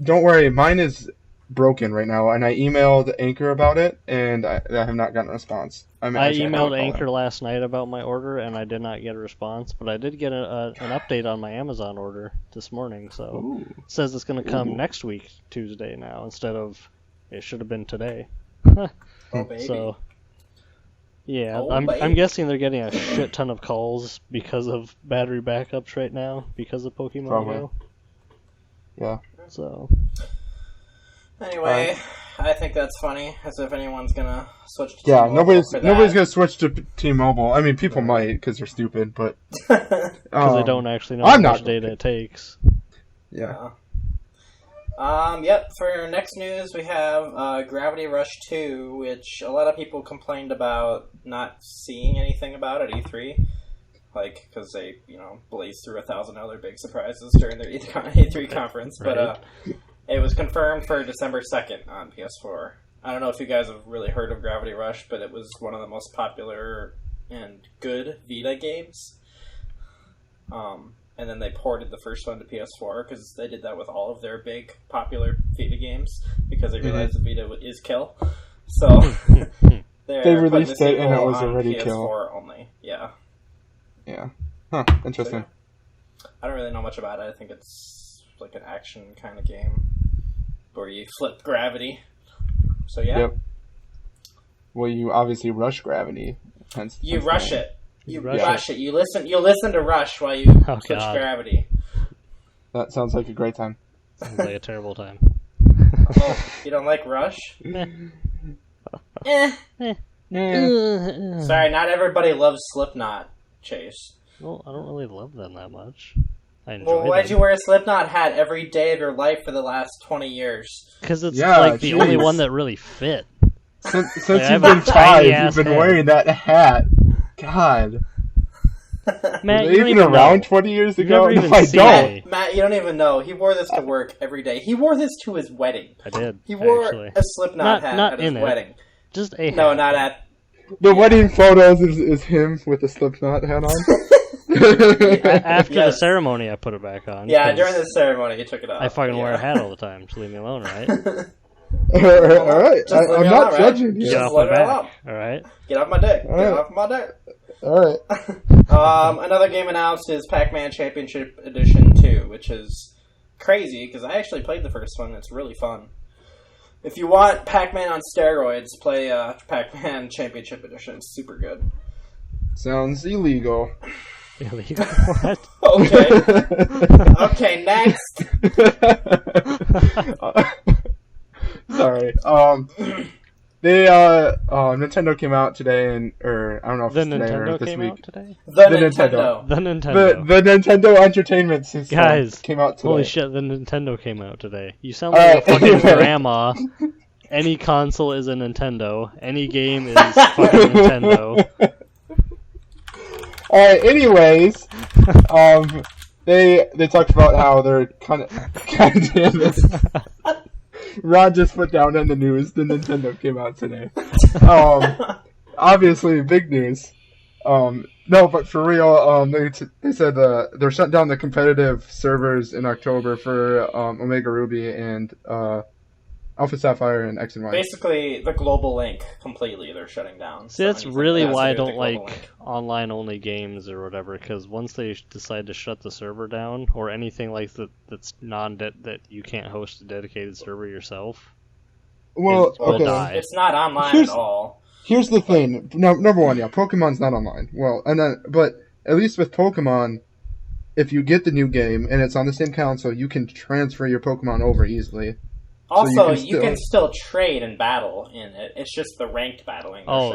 D: Don't worry, mine is broken right now, and I emailed Anchor about it, and I have not gotten a response.
C: I
D: actually haven't
C: emailed
D: called
C: Anchor
D: them.
C: last night about my order, and I did not get a response, but I did get an update on my Amazon order this morning, so
D: Ooh.
C: it says it's going to come
D: Ooh.
C: next week, Tuesday now, instead of, it should have been today.
B: Oh, baby.
C: So, yeah,
B: Oh,
C: I'm
B: baby.
C: guessing they're getting a shit ton of calls because of battery backups right now, because of Pokemon
D: Probably.
C: Go.
D: Yeah.
C: So,
B: Anyway, I think that's funny, as if anyone's gonna switch to
D: Yeah,
B: T-Mobile
D: nobody's
B: for that.
D: gonna switch to T-Mobile. I mean, people might because they're stupid, but
C: because they don't actually know
D: I'm
C: how
D: not
C: much data it takes.
D: Yeah.
B: Yep, for next news we have Gravity Rush 2, which a lot of people complained about not seeing anything about at E3. Like, because they, blazed through 1,000 other big surprises during their E3 conference. But it was confirmed for December 2nd on PS4. I don't know if you guys have really heard of Gravity Rush, but it was one of the most popular and good Vita games. And then they ported the first one to PS4 because they did that with all of their big popular Vita games because they realized the Vita is kill. So
D: They released
B: putting the
D: it and it
B: sequel
D: was
B: on
D: already
B: PS4
D: kill.
B: only. Yeah,
D: Yeah. Huh. Interesting.
B: I don't really know much about it. I think it's like an action kind of game where you flip gravity. So yeah,
D: Yep. Well, you obviously rush gravity. Hence,
B: you rush it. You
C: rush
B: rush it. You listen to Rush while you
C: Oh,
B: switch
C: God.
B: gravity.
D: That sounds like a great time.
C: Sounds like a terrible time.
B: Oh, you don't like Rush? Eh. Sorry, not everybody loves Slipknot, Chase.
C: Well, I don't really love them that much. I enjoy
B: Well, why'd
C: them.
B: you wear a Slipknot hat every day of your life for the last 20 years?
C: Because it's
D: Yeah,
C: like the only
D: jeez.
C: one that really fit.
D: Since
C: I
D: you've
C: have
D: been
C: a tiny
D: 5,
C: ass
D: you've been
C: head.
D: wearing that hat. God.
C: Matt,
D: Were
C: you
D: they
C: don't
D: even
C: even
D: around
C: know.
D: 20 years
C: You've
D: ago?
C: never even
D: No, I
C: seen
D: don't.
C: me.
B: Matt, you don't even know. He wore this to work every day. He wore this to his wedding.
C: I did.
B: He wore
C: actually.
B: a Slipknot hat
C: Not
B: at his
C: in it.
B: wedding.
C: Just a
B: No,
C: hat.
B: not at...
D: The wedding photos is him with the Slipknot hat on.
C: After the
B: Yes.
C: ceremony, I put it back on.
B: Yeah,
C: 'cause
B: during the ceremony, he took it off.
C: I fucking wear a
B: Yeah.
C: hat all the time, so leave me alone, right?
D: All right,
B: Just leave
D: I'm
B: me
D: not
B: alone, right?
D: judging you.
B: Just
C: Get off
B: let
C: my
B: it
C: back,
B: alone.
C: alright?
B: Get off my dick. Get
D: Alright.
B: off my dick.
D: All right.
B: Another game announced is Pac-Man Championship Edition 2, which is crazy because I actually played the first one. It's really fun. If you want Pac-Man on steroids, play Pac-Man Championship Edition. It's super good.
D: Sounds illegal.
C: Illegal? What?
B: Okay. Okay, next.
D: Sorry. Nintendo came out today, or I don't know if
C: The
D: it's today or
C: Nintendo
D: this
C: came
D: week.
C: out today?
B: The
D: The
B: Nintendo.
C: The Nintendo.
D: The Nintendo Entertainment System
C: Guys,
D: came out today.
C: Holy shit, the Nintendo came out today. You sound like a
D: Alright,
C: fucking
D: anyway.
C: grandma. Any console is a Nintendo. Any game is fucking Nintendo.
D: Alright, anyways, they talked about how they're kind of God damn it. Ron just put down in the news the Nintendo came out today. Obviously big news. No, but for real, they said they're shutting down the competitive servers in October for Omega Ruby and Alpha Sapphire and X and Y.
B: Basically, the global link completely they're shutting down.
C: See,
B: So
C: that's
B: anything
C: really
B: that has
C: why I
B: to do with
C: don't
B: the global
C: like
B: link.
C: online-only games or whatever. Because once they decide to shut the server down, or anything like that's that you can't host a dedicated server yourself,
D: Well,
C: it will
D: okay.
C: die.
B: It's not online
D: Here's-
B: at all.
D: Here's the thing. No, number one, yeah, Pokemon's not online. Well, but at least with Pokemon, if you get the new game and it's on the same console, you can transfer your Pokemon over easily.
B: Also, you can still trade and battle in it. It's just the ranked battling.
C: So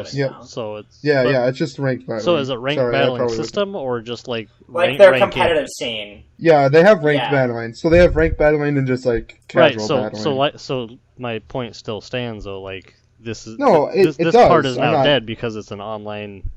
C: it's
D: it's just ranked battling.
C: So is it ranked battling system or just like
B: their competitive scene?
D: Yeah, they have ranked battling. So they have ranked battling and just like casual battling.
C: So my point still stands though. Like this is
D: this
C: part is now dead because it's an online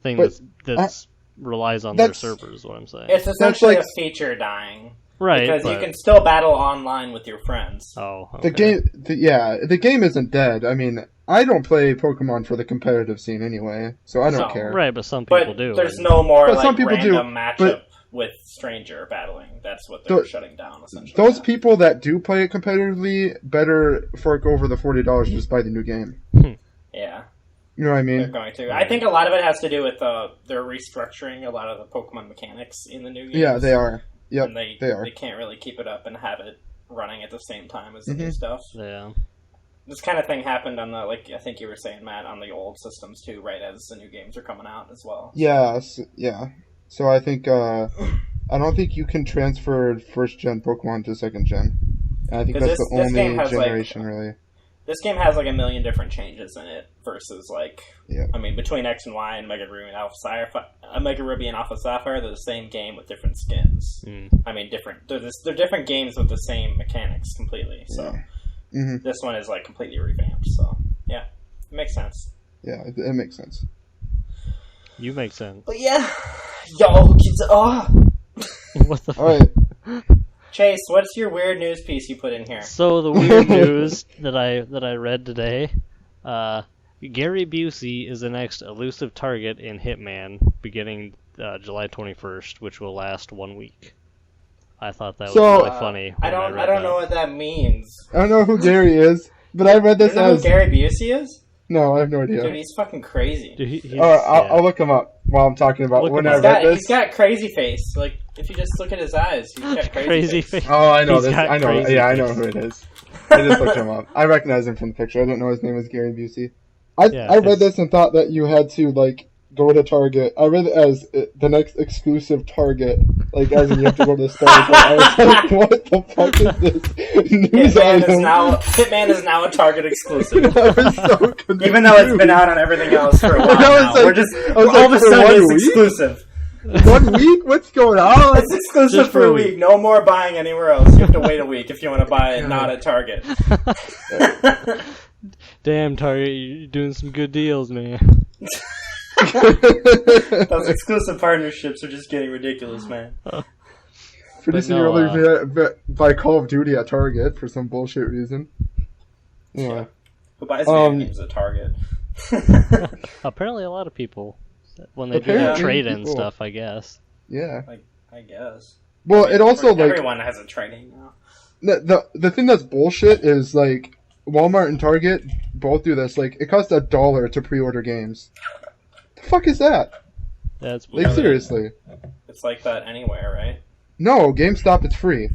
C: thing that relies on their servers. Is what I'm saying.
B: It's essentially a feature dying.
C: Right,
B: because you can still battle online with your friends.
C: Oh, okay.
D: The game isn't dead. I mean, I don't play Pokemon for the competitive scene anyway, so I don't care.
C: Right, but some people do.
B: There's no more random matchup with stranger battling. That's what they're shutting down, essentially.
D: Those people that do play it competitively better fork over the $40 just buy the new game.
B: Yeah.
D: You know what I mean?
B: They're going to. I think a lot of it has to do with they're restructuring a lot of the Pokemon mechanics in the new games.
D: Yeah, they are. Yep,
B: and they can't really keep it up and have it running at the same time as the new stuff.
C: Yeah.
B: This kind of thing happened on the, I think you were saying, Matt, on the old systems too, right, as the new games are coming out as well.
D: Yeah, So I think, I don't think you can transfer first-gen Pokemon to second-gen. And I think that's the only generation, really.
B: This game has, 1 million different changes in it versus, I mean, between X and Y and Mega Ruby and Alpha Sapphire, they're the same game with different skins. I mean, they're different games with the same mechanics completely, so this one is, completely revamped, so, yeah, it makes sense.
D: Yeah, it makes sense.
C: You make sense.
B: But, yeah, y'all kids,
C: What the
D: Alright.
B: Chase, what's your weird news piece you put in here?
C: So the weird news that I read today, Gary Busey is the next elusive target in Hitman beginning July 21st, which will last 1 week. I thought that was really funny.
B: I don't know what that means.
D: I don't know who Gary is, but I read this
B: you know who Gary Busey is?
D: No, I have no idea.
B: Dude, he's fucking crazy.
C: Dude,
D: I'll look him up while I'm talking about when I read this.
B: He's got crazy face. If you just look at his eyes, he's got crazy face.
D: Oh, I know this. I know. Yeah, I know who it is. I just looked him up. I recognize him from the picture. I don't know his name is Gary Busey. I read this and thought that you had to go to Target. I read it as the next exclusive Target, as in you have to go to the store. I was like, what the fuck is this news
B: Hitman is now a Target exclusive.
D: I was so confused.
B: Even though it's been out on everything else for a while now. All of a sudden it's exclusive.
D: 1 week? What's going on?
B: It's exclusive for a week. No more buying anywhere else. You have to wait a week if you want to buy it not at Target.
C: Damn, Target, you're doing some good deals, man.
B: Those exclusive partnerships are just getting ridiculous, man.
D: Pretty soon you're only going to buy Call of Duty at Target for some bullshit reason. Yeah.
B: Who buys video games at Target?
C: Apparently a lot of people. When they do trade-in stuff, I guess.
D: Yeah.
B: I guess.
D: Well, it also,
B: everyone has a trade-in now.
D: The thing that's bullshit is, Walmart and Target both do this. It costs $1 to pre-order games. The fuck is that?
C: That's
D: seriously.
B: It's like that anywhere, right?
D: No, GameStop, it's free.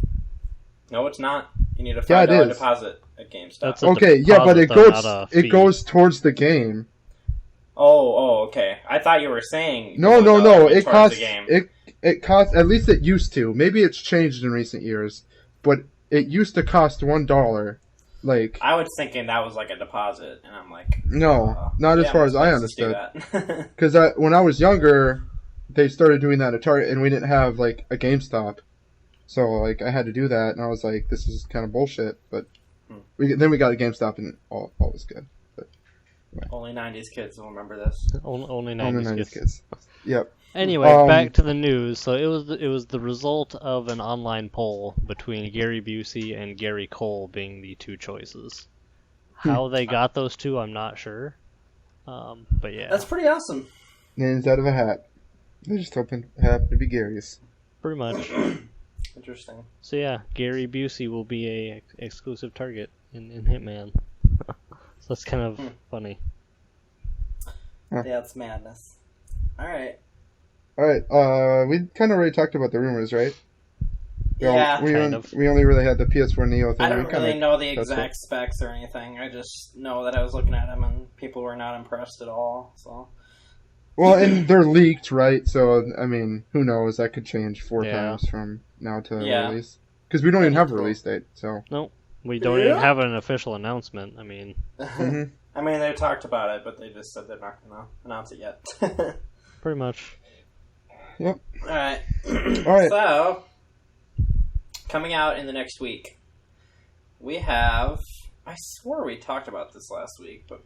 B: No, it's not. You need a $5 deposit at GameStop.
D: Okay, but it goes towards the game.
B: Oh, okay. I thought you were saying
D: no. It costs it costs, at least it used to. Maybe it's changed in recent years, but it used to cost $1.
B: I was thinking that was a deposit, and I'm like,
D: no, not as far as I understood. Because when I was younger, they started doing that at Target, and we didn't have a GameStop, so I had to do that, and I was like, this is kind of bullshit. But then we got a GameStop, and all was good.
B: Only 90s kids will remember this.
C: Only 90s
D: kids. Yep.
C: Anyway, back to the news. So it was the result of an online poll between Gary Busey and Gary Cole being the two choices. How they got those two, I'm not sure. But yeah.
B: That's pretty awesome.
D: Names out of a hat. They just happened to be Gary's.
C: Pretty much.
B: Interesting.
C: So yeah, Gary Busey will be a exclusive target in Hitman. So that's kind of funny.
B: Yeah, it's madness. Alright.
D: We kind of already talked about the rumors, right? We only really had the PS4 Neo thing.
B: I don't really know the exact specs or anything. I just know that I was looking at them and people were not impressed at all. So.
D: Well, and they're leaked, right? So, I mean, who knows? That could change 4 times from now to release. Because we don't even have a release date, so...
C: Nope. We don't even have an official announcement. I mean,
B: I mean, they talked about it, but they just said they're not going to announce it yet.
C: pretty much.
D: Yep.
B: All right.
D: All right.
B: So, coming out in the next week, we have... I swore we talked about this last week, but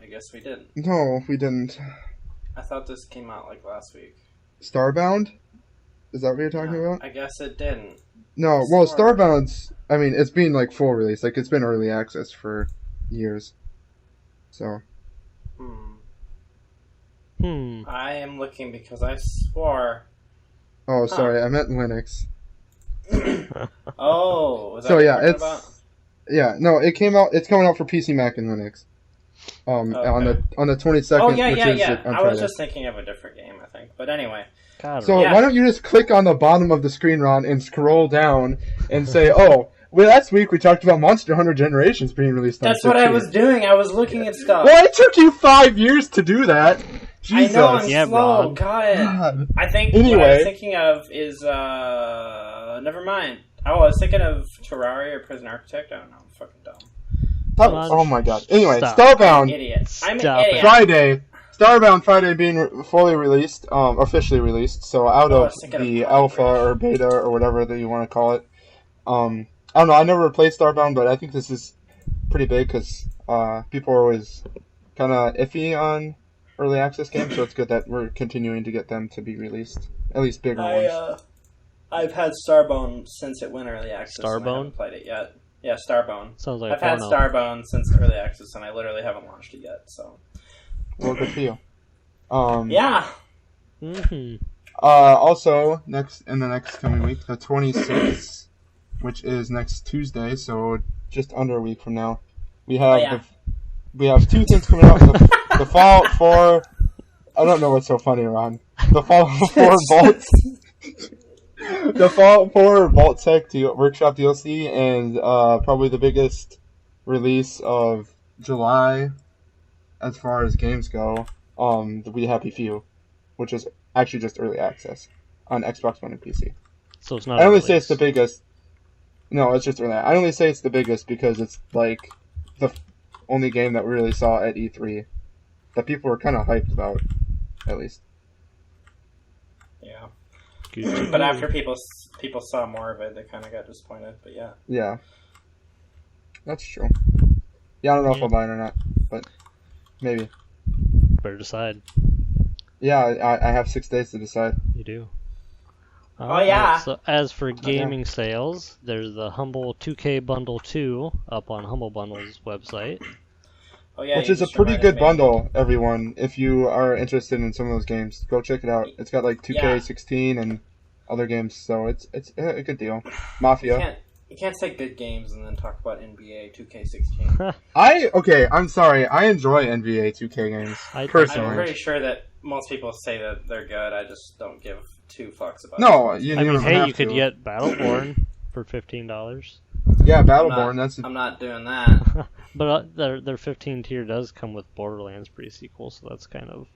B: I guess we didn't.
D: No, we didn't.
B: I thought this came out like last week.
D: Starbound? Is that what you're talking about?
B: I guess it didn't.
D: No, well, Starbound's, I mean, it's been like full release. Like, it's been early access for years. So.
B: I am looking because I swore.
D: Oh, sorry, I meant Linux.
B: Oh, was that
D: So,
B: what
D: yeah,
B: you're talking
D: it's.
B: about?
D: Yeah, no, it's coming out for PC, Mac, and Linux. On the 22nd.
B: Oh, yeah.
D: On
B: I was
D: Friday.
B: just thinking of a different game, I think. But anyway.
D: So
B: Yeah.
D: why don't you just click on the bottom of the screen, Ron, and scroll down and say, oh, well, last week we talked about Monster Hunter Generations being released on
B: That's what I
D: 16.
B: was doing. I was looking at stuff.
D: Well, it took you 5 years to do that. Jesus.
B: I know, I'm
C: Yeah,
B: slow.
C: Ron.
B: God. I think
D: Anyway.
B: what I was thinking of is, never mind. Oh, I was thinking of Terraria or Prison Architect. I don't know. I'm fucking dumb.
D: Oh my god. Anyway,
C: Stop.
D: Starbound
B: Idiot. I'm an
C: Stop
B: idiot.
C: it.
D: Friday. Starbound Friday being fully released, officially released. So out
B: Oh, I
D: of
B: was thinking of
D: the
B: Blood
D: alpha
B: Rage.
D: or beta or whatever that you want to call it. I don't know. I never played Starbound, but I think this is pretty big because people are always kind of iffy on early access games. So it's good that we're continuing to get them to be released, at least bigger ones.
B: I've had Starbone since it went early access. And I
C: Starbone?
B: haven't played it yet. Yeah, Starbone.
C: Sounds like
B: I've
C: a
B: had
C: porno.
B: Starbone since early access, and I literally haven't launched it yet. So
D: Well, good for you.
B: yeah.
D: Also, in the next coming week, the 26th, which is next Tuesday, so just under a week from now, we have we have two things coming out. The Fallout 4. I don't know what's so funny, Ron. The Fallout 4 Vault. The Fallout 4 Vault Tech Workshop DLC, and probably the biggest release of July as far as games go. The We Happy Few, which is actually just early access on Xbox One and PC.
C: So it's not.
D: I
C: a
D: only say
C: release.
D: it's the biggest. No, it's just early. I only say it's the biggest because it's like the only game that we really saw at E3 that people were kind of hyped about, at least.
B: Yeah.
C: Good.
B: But after people saw more of it, they kind of got disappointed. But yeah.
D: Yeah, that's true. Yeah, I don't know if I'll buy it or not, but maybe.
C: Better decide.
D: Yeah, I have 6 days to decide.
C: You do.
B: Oh, yeah.
C: So as for gaming sales, there's the Humble 2K Bundle 2 up on Humble Bundle's website.
B: Oh yeah.
D: Which
B: you
D: is a
B: just
D: pretty
B: reminded
D: good
B: me.
D: bundle, everyone. If you are interested in some of those games, go check it out. It's got like 2K16 and other games, so it's a good deal. Mafia.
B: You can't say good games and then talk about NBA 2K16.
D: I'm sorry. I enjoy NBA 2K games
C: I-
D: personally.
B: I'm pretty sure that most people say that they're good. I just don't give 2 fucks about
D: No,
B: it.
D: you
C: I mean,
D: don't
C: hey,
D: have
C: you could
D: to.
C: get Battleborn for $15.
D: Yeah, Battleborn. That's
B: I'm not doing that.
C: But their 15 tier does come with Borderlands pre-sequel, so that's kind of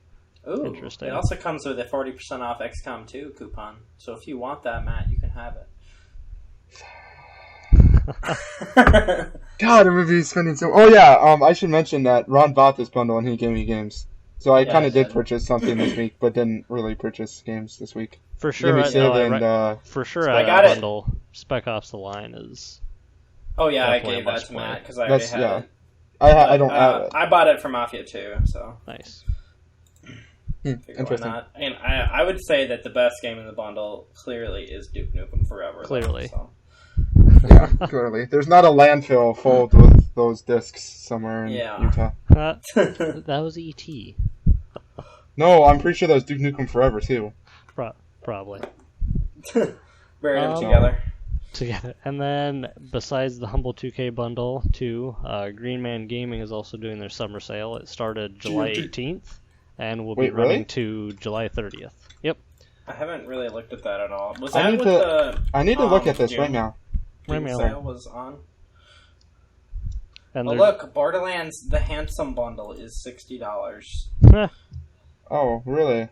B: Ooh,
C: interesting.
B: It also comes with a 40% off XCOM 2 coupon. So if you want that, Matt, you can have it.
D: God, I'm gonna be spending so. Oh yeah, I should mention that Ron bought this bundle and he gave me games. So I
B: Yeah,
D: kind
B: I
D: of did
B: did.
D: purchase something this week, but didn't really purchase games this week.
C: For
D: Give
C: sure,
D: me
C: I,
D: Civ
C: no, I
D: and
C: re- for sure,
B: I
C: I
B: got it.
C: bundle Spec Ops: The Line is
B: Oh yeah, I
C: Definitely
B: gave
C: a
B: that
C: must
B: to
C: play.
B: Matt because I already
D: That's
B: had
D: yeah.
B: it.
D: I don't have it.
B: I bought it for Mafia 2, so
C: nice.
B: figure why
D: Interesting.
B: not. And I would say that the best game in the bundle clearly is Duke Nukem Forever. though,
C: Clearly.
B: so.
D: Yeah, clearly. There's not a landfill full with those discs somewhere in
B: Yeah.
D: Utah.
C: That was ET,
D: No, I'm pretty sure that was Duke Nukem Forever too.
C: probably.
B: Bury them
C: Oh.
B: together.
C: Together. And then, besides the Humble 2K bundle, too, Green Man Gaming is also doing their summer sale. It started July 18th and will be
D: Wait,
C: running
D: really?
C: to July 30th. Yep.
B: I haven't really looked at that at all. Was
D: I
B: that
D: need
B: what
D: to-
B: the
D: I need to look at this
B: June
D: right now.
C: Right now.
B: sale was on?
C: And
B: Oh
C: they're-
B: look, Borderlands The Handsome Bundle is $60.
D: Oh, really?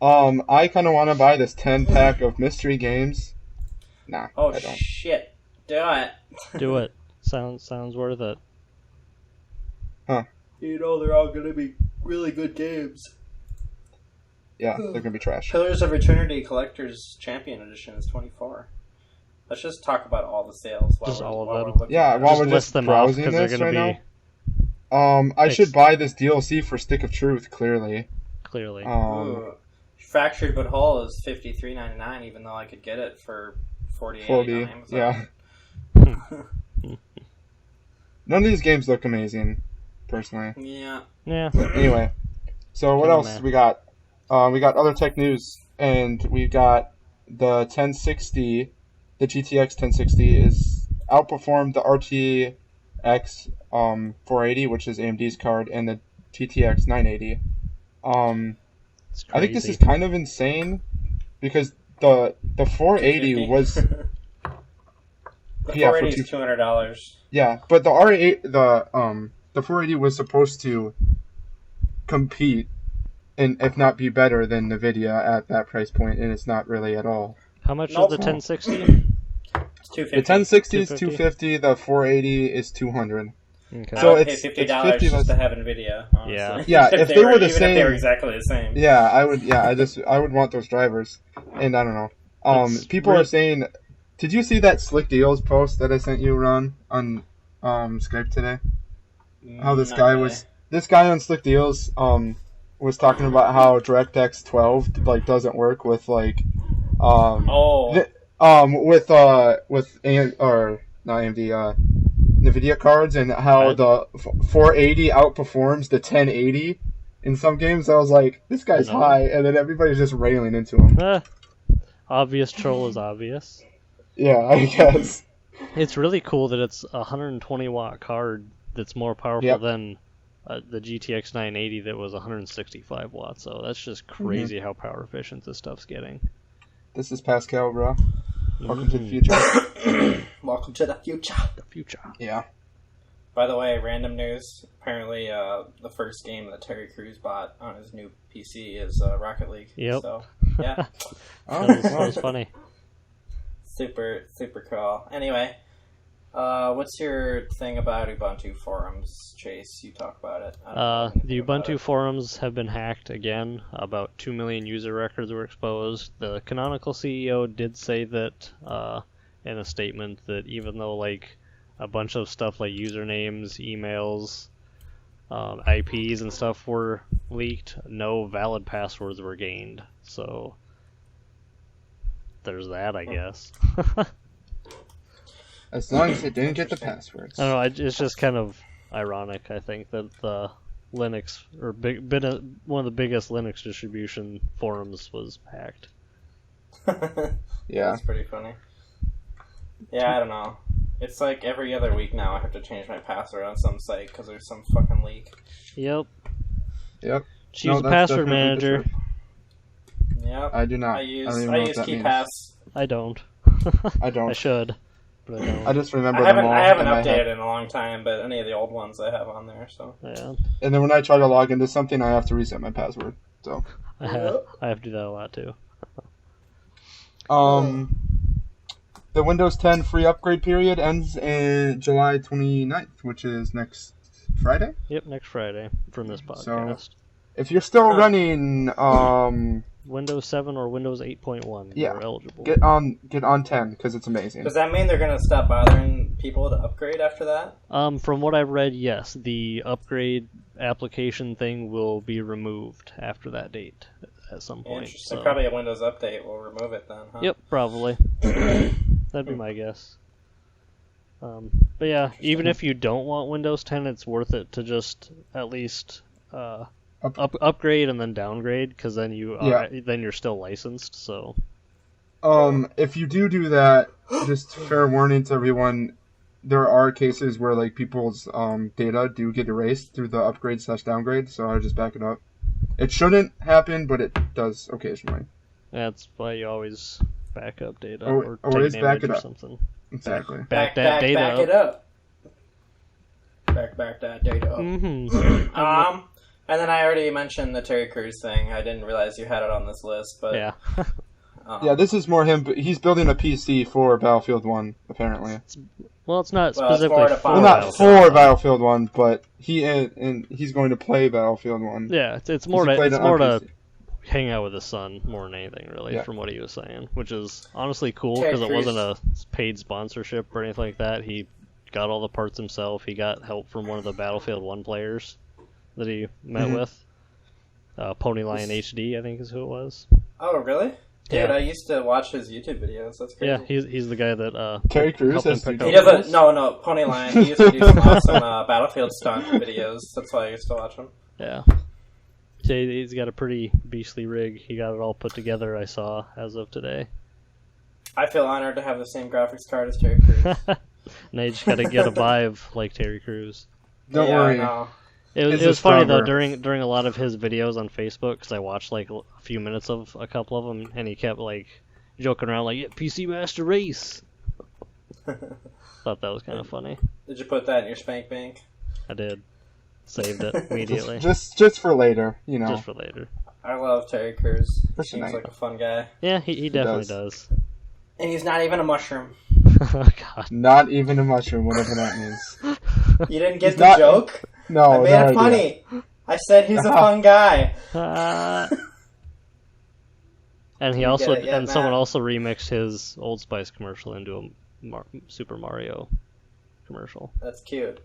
D: I kind of want to buy this 10-pack of mystery games. Nah,
B: Oh
D: I don't.
B: shit. Do it.
C: do it. Sounds worth it.
B: You know they're all going to be really good games.
D: Yeah, they're gonna be trash.
B: Pillars of Eternity Collector's Champion Edition is $24. Let's just talk about all the sales.
C: Just all of them.
B: Looking
D: Yeah,
B: at
D: while
B: it.
D: we're
C: Just
D: just
C: list them off
D: browsing
C: because they're
D: this
C: going
D: right
C: to
D: now.
C: be
D: I should buy this DLC for Stick of Truth. Clearly.
C: clearly.
B: Ooh. Fractured But Whole is $53.99, even though I could get it for $48
D: 40.
B: on Amazon.
D: Yeah. None of these games look amazing, personally.
B: Yeah.
C: Yeah.
D: Anyway, so what
C: Kinda
D: else
C: meh.
D: we got? We got other tech news, and we got the 1060, the GTX 1060 is outperformed the RTX 480, which is AMD's card, and the GTX 980.
C: It's
D: I think this
C: crazy.
D: is kind of insane because the 480 was
B: The
D: Yeah, for
B: 480 is $200.
D: yeah, but the R8 the 480 was supposed to compete and if not be better than Nvidia at that price point, and it's not really at all.
C: How much
B: Nope.
C: is the 1060?
B: It's $250.
D: The 1060 is
C: 250?
D: 250, the 480 is 200.
C: Okay.
B: I
D: So
B: would pay
D: it's
B: $50
D: 50
B: just
D: less.
B: to have Nvidia. Honestly.
C: Yeah.
D: Yeah, if they were the
B: even if they were
D: same-
B: exactly the same.
D: Yeah, I would want those drivers, and I don't know.
C: It's
D: People are saying, did you see that Slick Deals post that I sent you, Ron, on Skype today? How this
B: Not
D: guy
B: really.
D: was this guy on Slick Deals was talking about how DirectX 12 like doesn't work with like
B: Oh.
D: with not AMD Nvidia cards, and how
C: Right.
D: the 480 outperforms the 1080 in some games. I was like, this guy's
C: No.
D: high, and then everybody's just railing into him.
C: Obvious troll is obvious.
D: Yeah, I guess.
C: It's really cool that it's a 120 watt card that's more powerful
D: Yep.
C: than the GTX 980 that was 165 watts. So that's just crazy how power efficient this stuff's getting.
D: This is Pascal, bro. Welcome to the
C: Mhm.
D: future.
B: Welcome to the future.
C: The future.
D: Yeah.
B: By the way, random news. Apparently, the first game that Terry Crews bought on his new PC is Rocket League.
C: Yep.
B: So, yeah,
D: Oh,
C: That was funny.
B: super cool. Anyway, what's your thing about Ubuntu forums, Chase? You talk about it. I don't know anything
C: The
B: about
C: Ubuntu
B: it.
C: forums have been hacked again. About 2 million user records were exposed. The Canonical CEO did say that in a statement that even though like a bunch of stuff like usernames, emails, IPs and stuff were leaked, no valid passwords were gained. So there's that, I guess.
D: As long as it didn't get the passwords.
C: I don't know. It's just kind of ironic, I think, that the Linux or one of the biggest Linux distribution forums was hacked.
D: Yeah.
B: That's pretty funny. Yeah, I don't know. It's like every other week now I have to change my password on some site because there's some fucking leak.
C: Yep.
D: Yep.
C: Just
D: No,
C: use a
D: that's
C: password
D: definitely the
C: manager.
D: truth.
B: Yep.
D: I do not.
B: I
D: don't
B: use
D: even know what that
B: KeyPass.
D: means.
C: I don't.
D: I don't.
C: I should, but I don't.
D: I just remember
B: I
D: them
B: haven't
D: all.
B: I haven't
D: in my head.
B: updated in a long time, but any of the old ones I have on there. So
C: Yeah,
D: And then when I try to log into something, I have to reset my password. So,
C: I have to do that a lot too.
D: the Windows 10 free upgrade period ends in July 29th, which is next Friday.
C: Yep, next Friday from this podcast.
D: If you're still running,
C: Windows 7 or Windows 8.1
D: Yeah.
C: are eligible.
D: get on 10 because it's amazing.
B: does that mean they're gonna stop bothering people to upgrade after that?
C: From what I've read, yes, the upgrade application thing will be removed after that date at some point.
B: Interesting.
C: So.
B: Probably a Windows update will remove it then. Huh?
C: Yep, probably. That'd be my guess. But yeah, even if you don't want Windows 10, it's worth it to just at least upgrade and then downgrade, because then you're still licensed. So
D: If you do that, just fair warning to everyone, there are cases where like people's data do get erased through the upgrade/downgrade, so I just back it up. It shouldn't happen, but it does occasionally.
C: that's why you always back up data
D: Or
C: take
D: always
C: an
D: back
C: image
D: it
C: or
D: up.
C: something.
D: Exactly.
C: Back that data
B: back
C: up.
B: it up. Back that data up.
C: Mm-hmm.
B: And then I already mentioned the Terry Crews thing. I didn't realize you had it on this list, but
C: Yeah.
D: Yeah, this is more him, but he's building a PC for Battlefield 1, apparently.
C: Well, it's not
B: Well, it's
C: specifically
B: more to
C: for
B: follow.
D: Well, not
C: Battlefield.
D: for Battlefield 1, but he's going to play Battlefield 1.
C: Yeah, it's more
D: He
C: to
D: played it on
C: to
D: PC.
C: hang out with his son more than anything, really,
D: Yeah.
C: from what he was saying, which is honestly cool
B: Terry
C: because it
B: Crews.
C: wasn't a paid sponsorship or anything like that. He got all the parts himself. He got help from one of the Battlefield 1 players that he met
D: Mhm.
C: with. Ponylion HD, I think is who it was.
B: Oh, really? Dude,
C: Yeah.
B: I used to watch his YouTube videos. That's crazy.
C: Yeah, he's the guy that
D: Terry Crews
C: helped him
D: has
C: pick
D: to
C: up-
B: He doesn't. No, Ponyline. He used to do some awesome Battlefield stunt videos. That's why I used to watch him.
C: yeah. So he's got a pretty beastly rig. He got it all put together. I saw as of today.
B: I feel honored to have the same graphics card as Terry Crews.
C: Now you just got to get a Vive like Terry Crews.
D: Don't
B: Yeah,
D: worry.
B: no.
C: It was,
D: His
C: it was
D: is
C: funny though
D: stronger.
C: during a lot of his videos on Facebook because I watched like a few minutes of a couple of them and he kept like joking around like, yeah, PC Master Race. Thought that was kind of funny.
B: Did you put that in your spank bank?
C: I did. Saved it immediately.
D: Just for later, you know.
C: Just for later.
B: I love Terry Crews. He
D: For
B: seems
D: tonight.
B: like a fun guy.
C: Yeah, he definitely does.
B: And he's not even a mushroom.
C: Oh god.
D: Not even a mushroom, whatever that means.
B: You didn't get
D: He's
B: the
D: not-
B: joke?
D: No,
B: I made
D: no
B: it
D: idea.
B: funny. I said he's a fun guy.
C: And he
B: You
C: also
B: get it, yeah,
C: and someone
B: Matt.
C: also remixed his Old Spice commercial into a Super Mario commercial.
B: That's cute.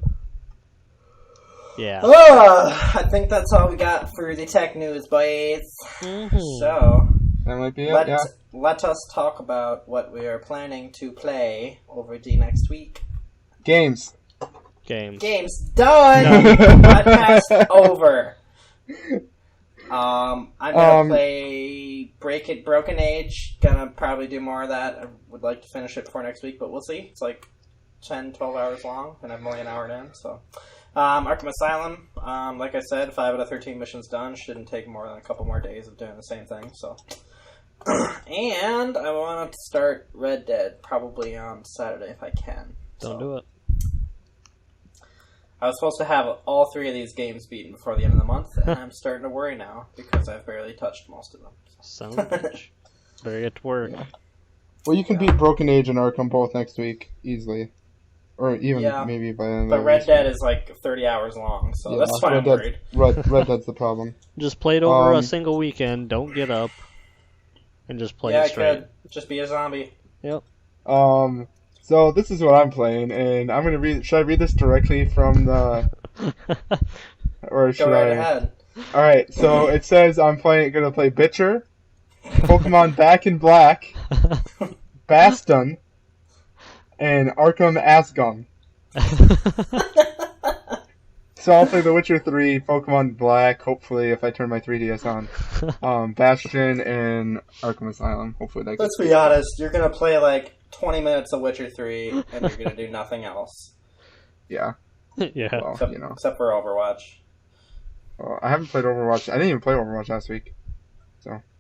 C: Yeah.
B: I think that's all we got for the tech news, boys.
C: Mhm.
B: So,
D: That might be it, yeah.
B: let us talk about what we are planning to play over the next week.
D: Games.
C: Games.
B: Games done! Podcast over. I'm gonna play Broken Age. Gonna probably do more of that. I would like to finish it before next week, but we'll see. It's like 10, 12 hours long, and I'm only an hour in, so. Arkham Asylum, like I said, 5 out of 13 missions done. Shouldn't take more than a couple more days of doing the same thing, so. And I want to start Red Dead, probably on Saturday if I can.
C: Don't do it.
B: I was supposed to have all 3 of these games beaten before the end of the month, and I'm starting to worry now, because I've barely touched most of them.
C: Son of a bitch. Better get to work.
D: Well, you can beat Broken Age and Arkham both next week, easily. Or even
B: Yeah.
D: maybe by the end of
B: But
D: the
B: Red
D: week.
B: Dead is like 30 hours long, so
D: Yeah,
B: that's why I'm
D: Red
B: worried.
D: Red Dead's the problem.
C: Just play it over a
D: Um,
C: single weekend. Don't get up. And just play
B: Yeah,
C: it
B: I
C: straight.
B: could. Just be a zombie.
C: Yep.
D: So this is what I'm playing, and I'm gonna read. Should I read this directly from the, or should
B: Go right
D: I?
B: ahead.
D: All right. So it says I'm gonna play Bitcher, Pokemon Back in Black, Baston, and Arkham Asgum. So I'll play The Witcher 3, Pokemon Black, hopefully if I turn my 3DS on, Bastion, and Arkham Asylum. Hopefully that
B: Let's
D: gets
B: be honest, you're gonna play like 20 minutes of Witcher 3, and you're gonna do nothing else.
D: Yeah.
C: yeah.
D: Well,
B: Except,
D: you know.
B: except for Overwatch.
D: Well, I haven't played Overwatch. I didn't even play Overwatch last week.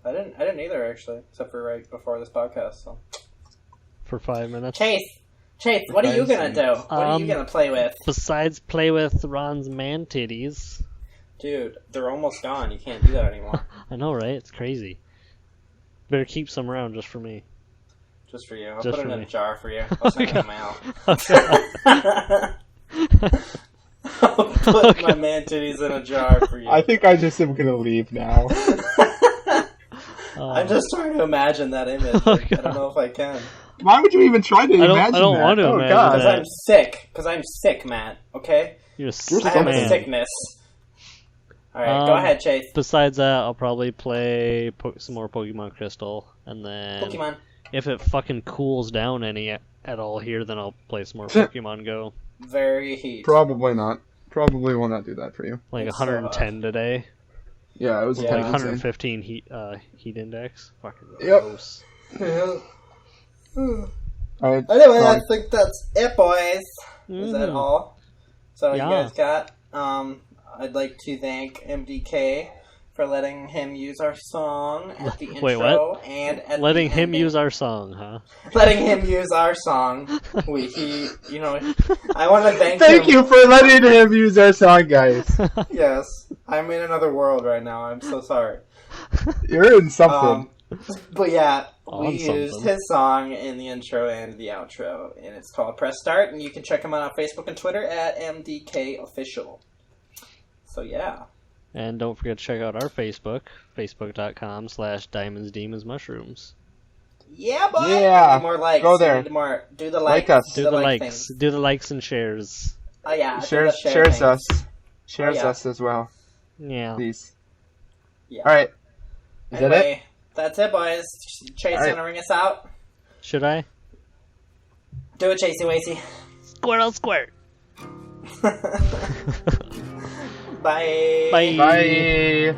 B: I didn't either, actually, except for right before this podcast, so.
C: For 5 minutes.
B: Chase, what are you gonna do? What are you
C: Um,
B: gonna play with?
C: Besides play with Ron's man titties.
B: Dude, they're almost gone. You can't do that anymore.
C: I know, right? It's crazy. Better keep some around just for me.
B: Just for you. I'll
C: Just
B: put
C: for
B: it in
C: me.
B: a jar for you. I'll send it in the mail.
C: Okay.
B: I'll put my man titties in a jar for you.
D: I think I just am gonna leave now.
B: I'm just trying to imagine that image.
C: Oh,
B: I don't know if I can.
D: Why would you even try to imagine
C: I don't
D: that?
C: want to
D: Oh,
C: imagine
D: God.
B: Because
C: that.
B: I'm sick. Because I'm sick, Matt. Okay?
C: You're a
D: You're
C: sick
B: I have a
C: man.
B: sickness. Alright, go ahead, Chase.
C: Besides that, I'll probably play some more Pokemon Crystal, and then
B: Pokemon.
C: if it fucking cools down any at all here, then I'll play some more Pokemon Go.
B: Very heat.
D: Probably not. Probably will not do that for you.
C: Like
B: It's
C: 110 today,
D: Yeah, it was
B: Yeah.
C: like
D: insane.
C: 115 heat index. Fucking
D: Yep.
C: gross.
D: Alright,
B: Anyway, I
D: Ron.
B: think that's it, boys. Is that
C: Mhm.
B: all? So
C: Yeah.
B: you guys got? I'd like to thank MDK for letting him use our song at the intro
C: Wait, what?
B: and at
C: Letting
B: the
C: him
B: ending.
C: use our song, huh?
B: Letting him use our song. I want to thank
D: Thank
B: him.
D: you for letting him use our song, guys.
B: Yes, I'm in another world right now. I'm so sorry.
D: You're in something.
A: But yeah,
C: On
A: we used
C: something.
A: his song in the intro and the outro, and it's called Press Start, and you can check him out on Facebook and Twitter at MDK Official. So yeah.
C: And don't forget to check out our Facebook, facebook.com/diamondsdemonsmushrooms.
A: Yeah, boy!
D: Yeah,
A: Do more likes.
D: go there.
A: Do more. Do the
D: Like
A: likes.
D: us.
C: Do the
A: like
C: likes.
A: things.
C: Do the likes and shares.
A: Oh yeah.
D: Shares
A: do the share things.
D: us. Shares
A: yeah.
D: us as well,
C: Yeah.
D: please.
A: Yeah.
D: All right. Is that it?
A: Anyway, that's it, boys. Chase,
D: All right.
A: wanna ring us out?
C: Should I?
A: Do it, Chasey Wasey.
C: Squirtle squirt.
A: Bye.
C: Bye.
D: Bye.